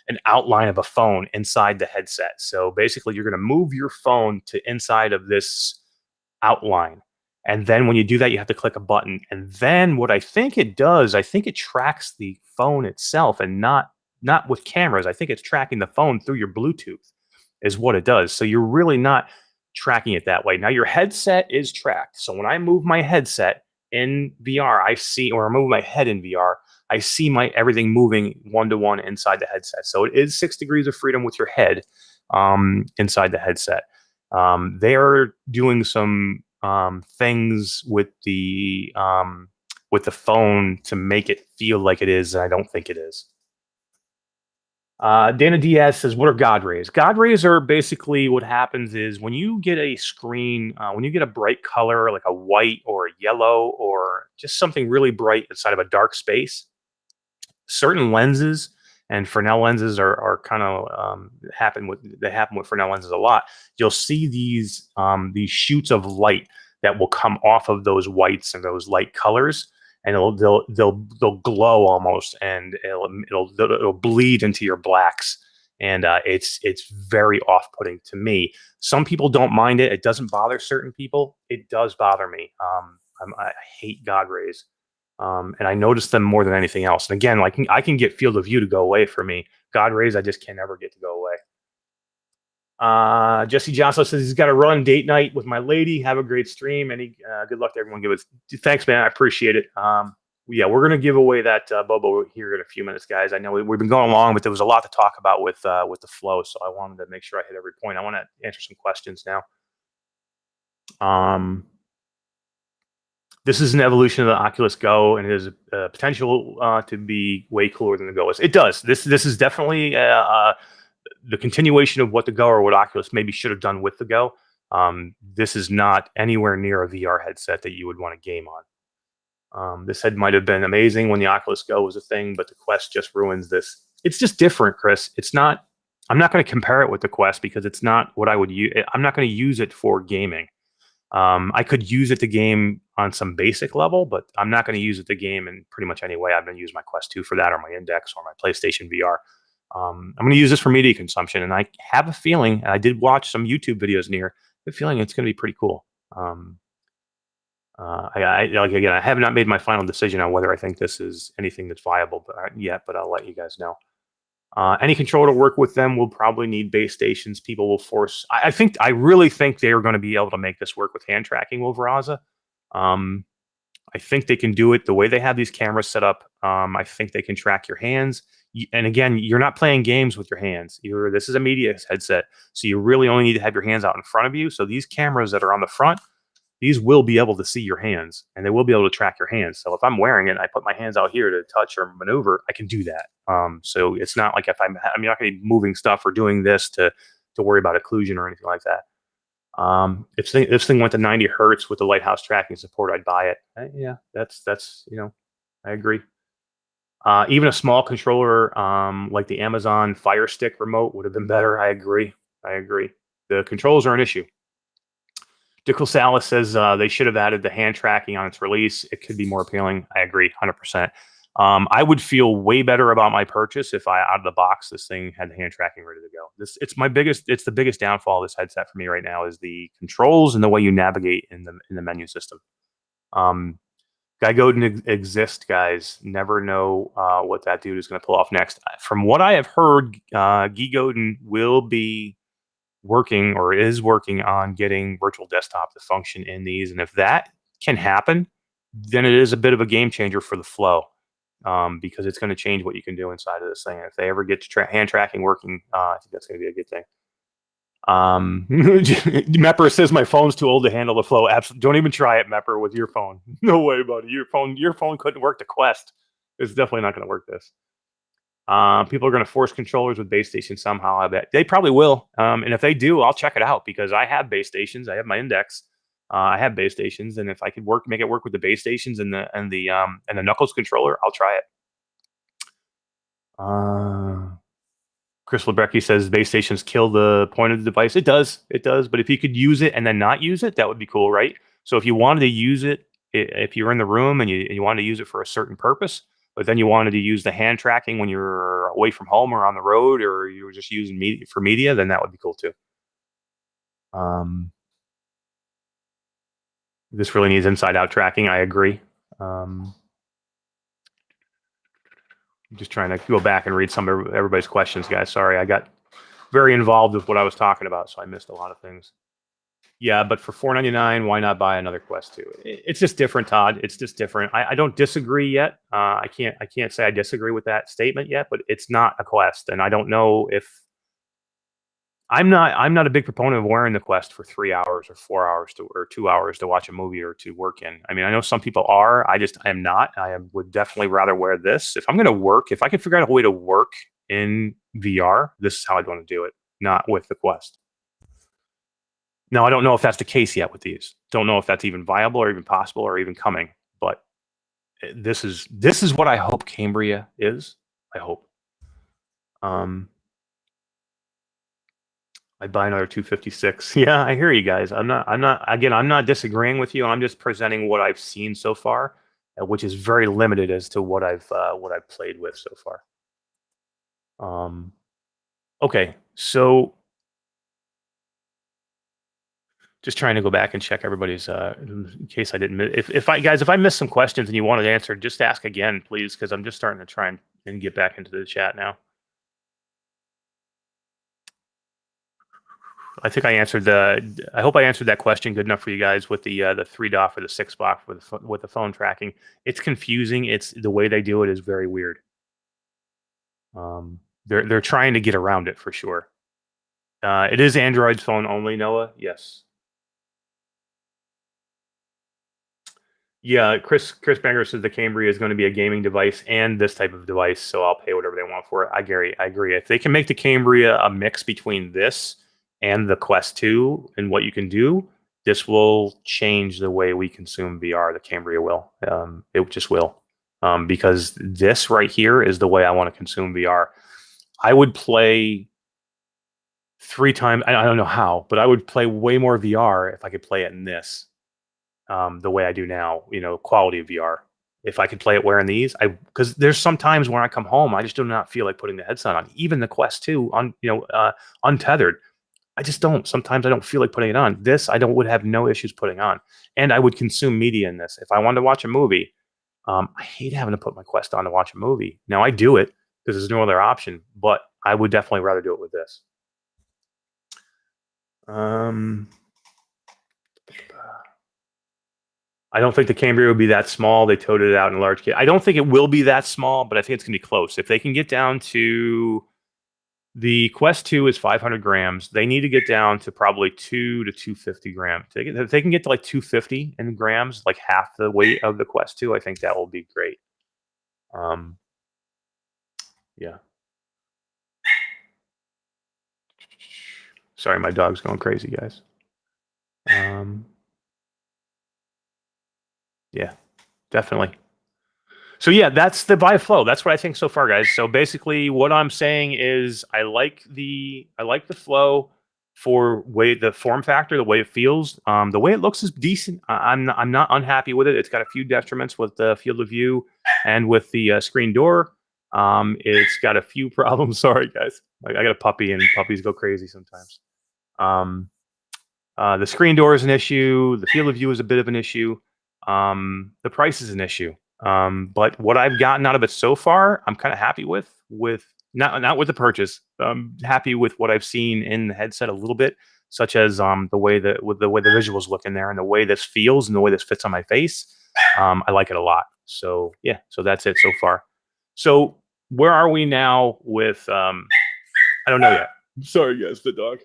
an outline of a phone inside the headset. So basically, you're going to move your phone to inside of this outline, and then when you do that, you have to click a button. And then what I think it does, I think it tracks the phone itself, and not with cameras. I think it's tracking the phone through your Bluetooth is what it does. So you're really not tracking it that way. Now your headset is tracked. So when I move my headset in VR, or I move my head in VR, I see everything moving 1-to-1 inside the headset. So it is 6 degrees of freedom with your head inside the headset. They are doing some things with the phone to make it feel like it is, and I don't think it is. Dana Diaz says, what are God rays? God rays are basically what happens is when you get a screen, when you get a bright color like a white or a yellow or just something really bright inside of a dark space, certain lenses, and Fresnel lenses are kind of happen with Fresnel lenses a lot. You'll see these shoots of light that will come off of those whites and those light colors, and they'll glow almost, and it'll bleed into your blacks and it's very off-putting to me. Some people don't mind it. It doesn't bother certain people. It does bother me. I hate God rays. And I notice them more than anything else. And again, like I can get field of view to go away for me. God rays, I just can never get to go away. Jesse Johnson says he's got a run date night with my lady. Have a great stream. Any good luck to everyone. Give us thanks, man. I appreciate it. Yeah, we're gonna give away that Bobo here in a few minutes, guys. I know we've been going along, but there was a lot to talk about with the flow, so I wanted to make sure I hit every point. I want to answer some questions now. This is an evolution of the Oculus Go, and it has potential to be way cooler than the Go is. It does. This is definitely the continuation of what the Go or what Oculus maybe should have done with the Go. This is not anywhere near a VR headset that you would want to game on. This head might have been amazing when the Oculus Go was a thing, but the Quest just ruins this. It's just different, Chris. It's not. I'm not going to compare it with the Quest because it's not what I would use. I'm not going to use it for gaming. I could use it to game on some basic level, but I'm not going to use it to game in pretty much any way. I'm going to use my Quest 2 for that, or my Index, or my PlayStation VR. I'm going to use this for media consumption, and I have a feeling, and I did watch some YouTube videos near, I have a feeling it's going to be pretty cool. Again, I have not made my final decision on whether I think this is anything that's viable yet, but I'll let you guys know. Any controller to work with them will probably need base stations. People will force. I really think they are going to be able to make this work with hand tracking with Veraza. I think they can do it the way they have these cameras set up. I think they can track your hands. And again, you're not playing games with your hands. This is a media headset, so you really only need to have your hands out in front of you. So these cameras that are on the front, these will be able to see your hands, and they will be able to track your hands. So if I'm wearing it and I put my hands out here to touch or maneuver, I can do that. So it's not like if I'm not going to be moving stuff or doing this to worry about occlusion or anything like that. If this thing went to 90 hertz with the Lighthouse tracking support, I'd buy it. Yeah, that's I agree. Even a small controller like the Amazon Fire Stick remote would have been better. I agree. The controls are an issue. Dickel Salas says they should have added the hand tracking on its release. It could be more appealing. I agree, 100%. I would feel way better about my purchase if out of the box this thing had the hand tracking ready to go. It's the biggest downfall of this headset for me right now is the controls and the way you navigate in the menu system. Guy Godin exists, guys. Never know what that dude is going to pull off next. From what I have heard, Guy Godin will be working or is working on getting virtual desktop to function in these, and if that can happen, then it is a bit of a game changer for the flow, because it's going to change what you can do inside of this thing. If they ever get to hand tracking working, I think that's going to be a good thing. Mepper says my phone's too old to handle the flow. Absolutely, don't even try it, Mepper, with your phone. No way, buddy. Your phone couldn't work the Quest. It's definitely not going to work this. People are going to force controllers with base stations somehow. I bet they probably will. And if they do, I'll check it out because I have base stations. I have my Index. I have base stations, and if I could make it work with the base stations and the Knuckles controller, I'll try it. Chris Lebrecki says base stations kill the point of the device. It does. But if you could use it and then not use it, that would be cool, right? So if you wanted to use it, if you're in the room and you wanted to use it for a certain purpose, but then you wanted to use the hand tracking when you're away from home or on the road, or you were just using media, then that would be cool too. This really needs inside-out tracking. I agree. I'm just trying to go back and read some of everybody's questions, guys. Sorry, I got very involved with what I was talking about, so I missed a lot of things. Yeah, but for $499, why not buy another Quest 2? It's just different, Todd. It's just different. I don't disagree yet. I can't say I disagree with that statement yet, but it's not a Quest, and I don't know if I'm not a big proponent of wearing the Quest for 3 hours or 4 hours or 2 hours to watch a movie or to work in. I mean, I know some people are. I am not. Would definitely rather wear this. If I'm going to work, if I can figure out a way to work in VR, this is how I'd want to do it, not with the Quest. Now, I don't know if that's the case yet with these. Don't know if that's even viable or even possible or even coming. But this is what I hope Cambria is. I hope. I'd buy another 256. Yeah, I hear you guys. I'm not disagreeing with you. I'm just presenting what I've seen so far, which is very limited as to what I've played with so far. Okay, so just trying to go back and check everybody's in case I didn't if I guys, if I missed some questions and you wanted answered, just ask again, please, because I'm just starting to try and get back into the chat now. I think I answered the. I hope I answered that question good enough for you guys with the 3 DOF or the 6 block with the phone tracking. It's confusing. It's the way they do it is very weird. They're trying to get around it for sure. It is Android phone only, Noah. Yes. Yeah, Chris Banger says the Cambria is going to be a gaming device and this type of device, so I'll pay whatever they want for it. I agree. If they can make the Cambria a mix between this and the Quest 2 and what you can do, this will change the way we consume VR. The Cambria will. It just will. Because this right here is the way I want to consume VR. I would play 3 times. I don't know how, but I would play way more VR if I could play it in this. The way I do now, quality of VR. If I could play it wearing these, because there's some times when I come home, I just do not feel like putting the headset on. Even the Quest 2 untethered, I just don't. Sometimes I don't feel like putting it on. This I would have no issues putting on, and I would consume media in this. If I wanted to watch a movie, I hate having to put my Quest on to watch a movie. Now I do it because there's no other option, but I would definitely rather do it with this. I don't think the Cambria would be that small. They toted it out in a large kit. I don't think it will be that small, but I think it's going to be close. If they can get down to the Quest 2 is 500 grams. They need to get down to probably 2 to 250 grams. If they can get to like 250 in grams, like half the weight of the Quest 2, I think that will be great. Yeah. Sorry, my dog's going crazy, guys. Yeah, definitely. So yeah, that's the Vive Flow. That's what I think so far, guys. So basically, what I'm saying is, I like the Flow for the form factor, the way it feels, the way it looks is decent. I'm not unhappy with it. It's got a few detriments with the field of view and with the screen door. It's got a few problems. Sorry, guys. I got a puppy, and puppies go crazy sometimes. The screen door is an issue. The field of view is a bit of an issue. The price is an issue. But what I've gotten out of it so far, I'm kind of happy with not with the purchase. I'm happy with what I've seen in the headset a little bit, such as the way the visuals look in there and the way this feels and the way this fits on my face. I like it a lot. So yeah, so that's it so far. So where are we now with I don't know yet. Sorry guys, the dog.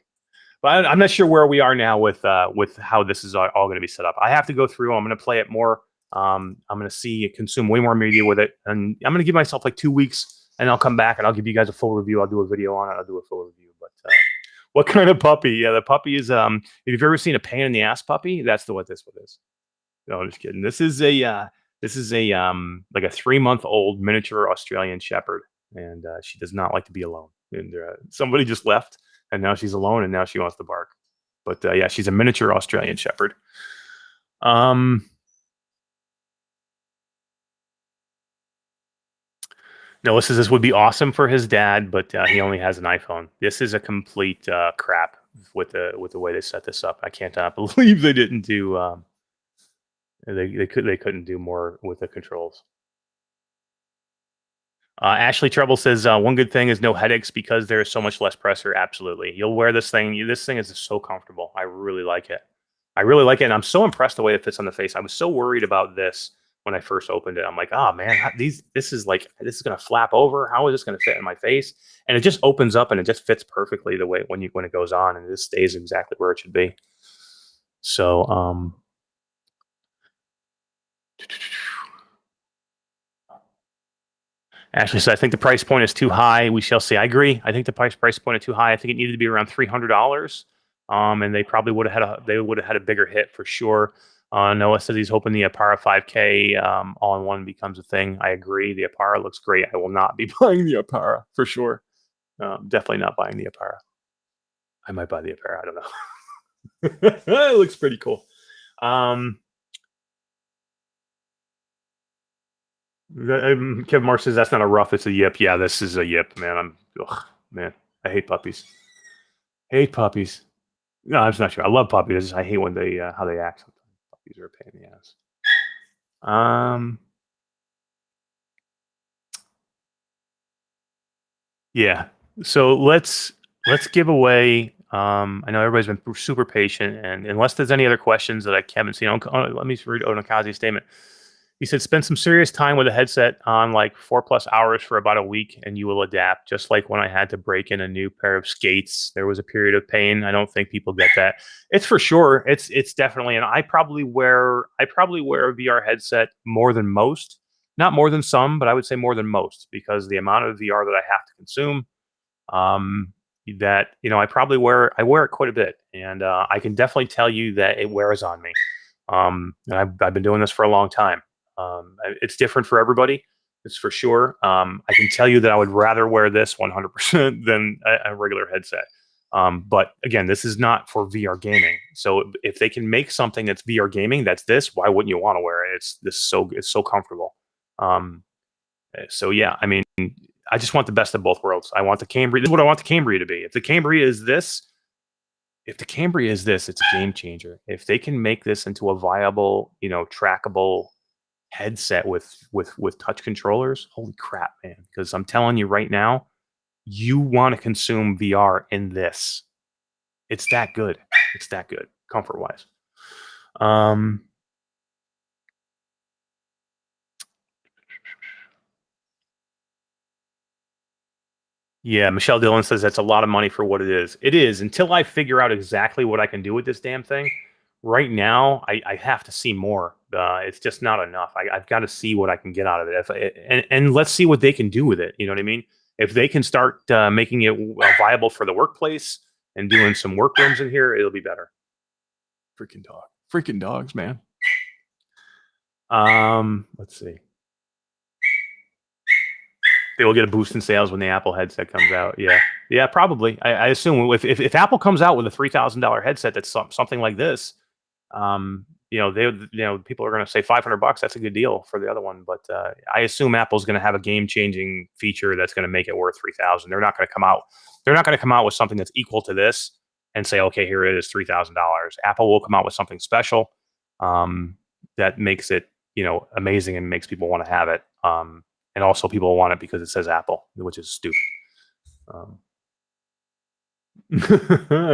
But I'm not sure where we are now with how this is all going to be set up. I have to go through. I'm going to play it more. I'm going to consume way more media with it, and I'm going to give myself like 2 weeks, and I'll come back and I'll give you guys a full review. I'll do a video on it. I'll do a full review. But what kind of puppy? Yeah, the puppy is. If you've ever seen a pain in the ass puppy, that's what this one is. No, I'm just kidding. This is a like a 3-month-old miniature Australian Shepherd, and she does not like to be alone. And somebody just left, and now she's alone, and now she wants to bark. But yeah, she's a miniature Australian Shepherd. Noah says this would be awesome for his dad, but he only has an iPhone. This is a complete crap with the way they set this up. I can't believe they didn't do. They couldn't do more with the controls. Ashley Trouble says one good thing is no headaches because there is so much less pressure. Absolutely, you'll wear this thing. This thing is so comfortable. I really like it. I really like it, and I'm so impressed the way it fits on the face. I was so worried about this when I first opened it. I'm like, oh man, this is gonna flap over. How is this gonna fit in my face? And it just opens up and it just fits perfectly the way when it goes on, and it just stays exactly where it should be. So Ashley said, I think the price point is too high. We shall see. I agree. I think the price point is too high. I think it needed to be around $300. And they probably would have had a bigger hit for sure. Noah says he's hoping the Apara 5K all-in-one becomes a thing. I agree. The Apara looks great. I will not be buying the Apara for sure. Definitely not buying the Apara. I might buy the Apara. I don't know. It looks pretty cool. Kevin Mark says that's not a rough, it's a yip. Yeah, this is a yip, man. Man. I hate puppies. Hate puppies. No, that's not true. I love puppies. I hate when they how they act. Sometimes puppies are a pain in the ass. Yeah. So let's give away. I know everybody's been super patient, and unless there's any other questions that I haven't seen, let me read Onakazi's statement. He said, "Spend some serious time with a headset on, like 4+ hours for about a week, and you will adapt. Just like when I had to break in a new pair of skates, there was a period of pain. I don't think people get that. It's for sure. It's definitely, and I probably wear a VR headset more than most. Not more than some, but I would say more than most because the amount of VR that I have to consume, um, that I wear it quite a bit, and I can definitely tell you that it wears on me. And I've been doing this for a long time. It's different for everybody. It's for sure. I can tell you that I would rather wear this 100% than a regular headset. But again, this is not for VR gaming. So if they can make something that's VR gaming, that's this. Why wouldn't you want to wear it? It's so comfortable. Um, so yeah, I mean, I just want the best of both worlds. I want the Cambria. This is what I want the Cambria to be. If the Cambria is this, it's a game changer. If they can make this into a viable, trackable headset with touch controllers, holy crap, man! Because I'm telling you right now, you want to consume VR in this. It's that good. It's that good, comfort wise. Yeah, Michelle Dillon says that's a lot of money for what it is. It is until I figure out exactly what I can do with this damn thing. Right now, I have to see more. It's just not enough. I've got to see what I can get out of it. And let's see what they can do with it. You know what I mean? If they can start making it viable for the workplace and doing some workrooms in here, it'll be better. Freaking dogs, man. Let's see. They will get a boost in sales when the Apple headset comes out. Yeah, probably. I assume if Apple comes out with a $3,000 headset that's something like this, people are going to say $500. That's a good deal for the other one. But I assume Apple's going to have a game-changing feature that's going to make it worth $3,000. They're not going to come out. They're not going to come out with something that's equal to this and say, okay, here it is, $3,000. Apple will come out with something special that makes it amazing and makes people want to have it. And also people want it because it says Apple, which is stupid. I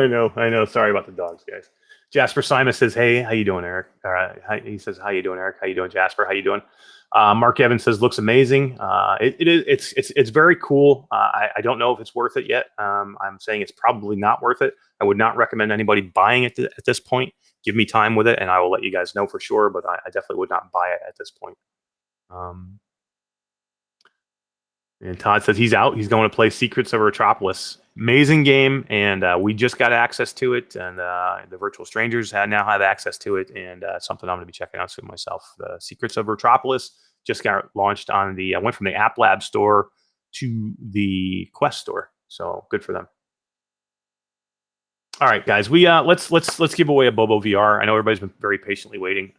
know. Sorry about the dogs, guys. Jasper Simon says, "Hey, how you doing, Eric?" He says, "How you doing, Eric? How you doing, Jasper? How you doing?" Mark Evans says, "Looks amazing." It's very cool. I don't know if it's worth it yet. I'm saying it's probably not worth it. I would not recommend anybody buying it at this point. Give me time with it, and I will let you guys know for sure. But I definitely would not buy it at this point. And Todd says he's out. He's going to play Secrets of Retropolis. Amazing game, and we just got access to it, and the Virtual Strangers now have access to it, and something I'm going to be checking out soon myself. The Secrets of Retropolis just got launched on went from the App Lab store to the Quest store, so good for them. All right, guys, we let's give away a Bobo VR. I know everybody's been very patiently waiting.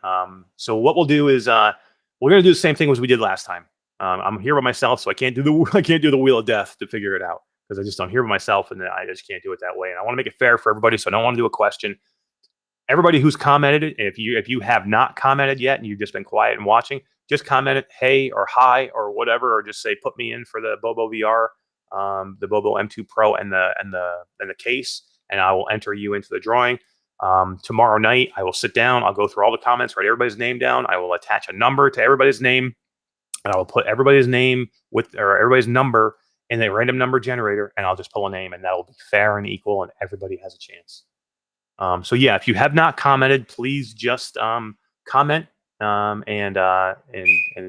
So what we'll do is we're going to do the same thing as we did last time. I'm here by myself, so I can't do the Wheel of Death to figure it out because I'm here by myself, and I just can't do it that way. And I want to make it fair for everybody, so I don't want to do a question. Everybody who's commented, if you have not commented yet and you've just been quiet and watching, just comment it, hey or hi or whatever, or just say put me in for the Bobo VR, the Bobo M2 Pro and the case, and I will enter you into the drawing. Tomorrow night, I will sit down. I'll go through all the comments, write everybody's name down. I will attach a number to everybody's name. And I will put everybody's name or everybody's number in a random number generator, and I'll just pull a name, and that will be fair and equal, and everybody has a chance. So yeah, if you have not commented, please just comment, and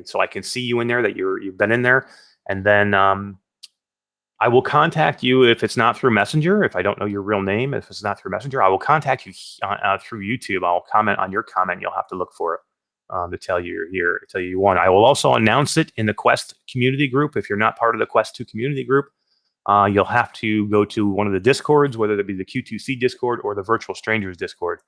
so I can see you in there that you've been in there, and then I will contact you if it's not through Messenger. If I don't know your real name, if it's not through Messenger, I will contact you through YouTube. I'll comment on your comment. You'll have to look for it. To tell you you're here, tell you won. I will also announce it in the Quest community group. If you're not part of the Quest 2 community group, you'll have to go to one of the Discords, whether it be the Q2C Discord or the Virtual Strangers Discord.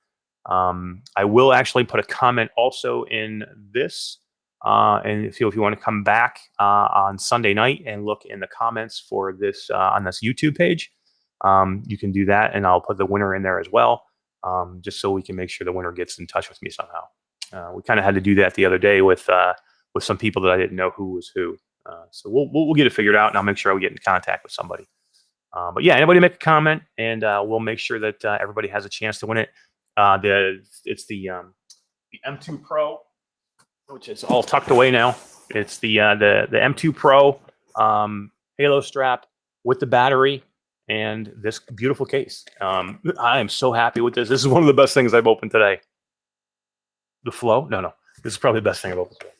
I will actually put a comment also in this. And if you want to come back on Sunday night and look in the comments for this on this YouTube page, you can do that, and I'll put the winner in there as well, just so we can make sure the winner gets in touch with me somehow. We kind of had to do that the other day with some people that I didn't know who was who. So we'll get it figured out, and I'll make sure we get in contact with somebody. But yeah, anybody make a comment, and we'll make sure that everybody has a chance to win it. It's the M2 Pro, which is all tucked away now. It's the M2 Pro Halo strap with the battery and this beautiful case. I am so happy with this. This is one of the best things I've opened today. The Flow? No. This is probably the best thing I've opened today.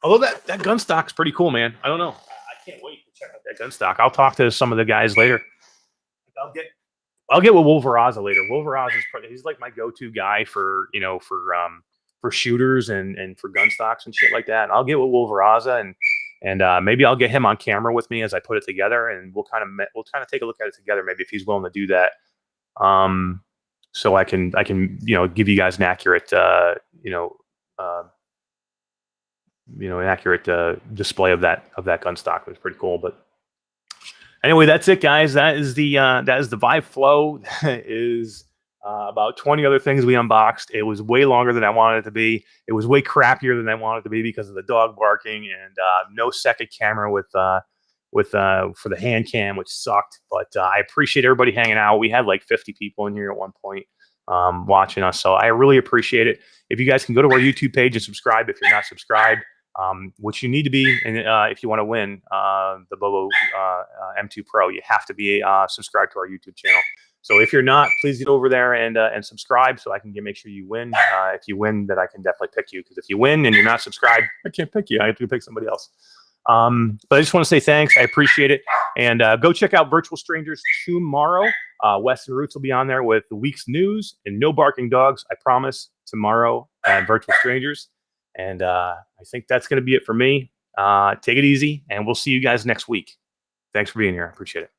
Although that Gunstock's pretty cool, man. I don't know. I can't wait to check out that Gunstock. I'll talk to some of the guys later. I'll get with Wolveraza later. Wolveraza he's like my go-to guy for shooters and for Gunstocks and shit like that. And I'll get with Wolveraza and maybe I'll get him on camera with me as I put it together, and we'll kind of take a look at it together. Maybe if he's willing to do that, so I can give you guys an accurate an accurate display of that Gunstock. It was pretty cool. But anyway, that's it, guys. That is the Vive Flow. That is about 20 other things we unboxed. It was way longer than I wanted it to be. It was way crappier than I wanted it to be because of the dog barking and no second camera with for the hand cam, which sucked. But I appreciate everybody hanging out. We had like 50 people in here at one point watching us, so I really appreciate it. If you guys can go to our YouTube page and subscribe if you're not subscribed, which you need to be, and if you want to win the Bobovr M2 Pro, you have to be subscribed to our YouTube channel. So if you're not, please get over there and subscribe so I can make sure you win. If you win, then I can definitely pick you, because if you win and you're not subscribed, I can't pick you. I have to pick somebody else. But I just want to say thanks. I appreciate it. And go check out Virtual Strangers tomorrow. Wes and Roots will be on there with the week's news and no barking dogs, I promise, tomorrow at Virtual Strangers. And I think that's going to be it for me. Take it easy, and we'll see you guys next week. Thanks for being here. I appreciate it.